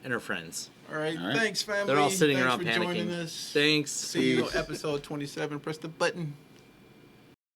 and her friends. All right. All right. Thanks, family. They're all sitting Thanks around for panicking. joining us. Thanks. See you on episode 27. Press the button.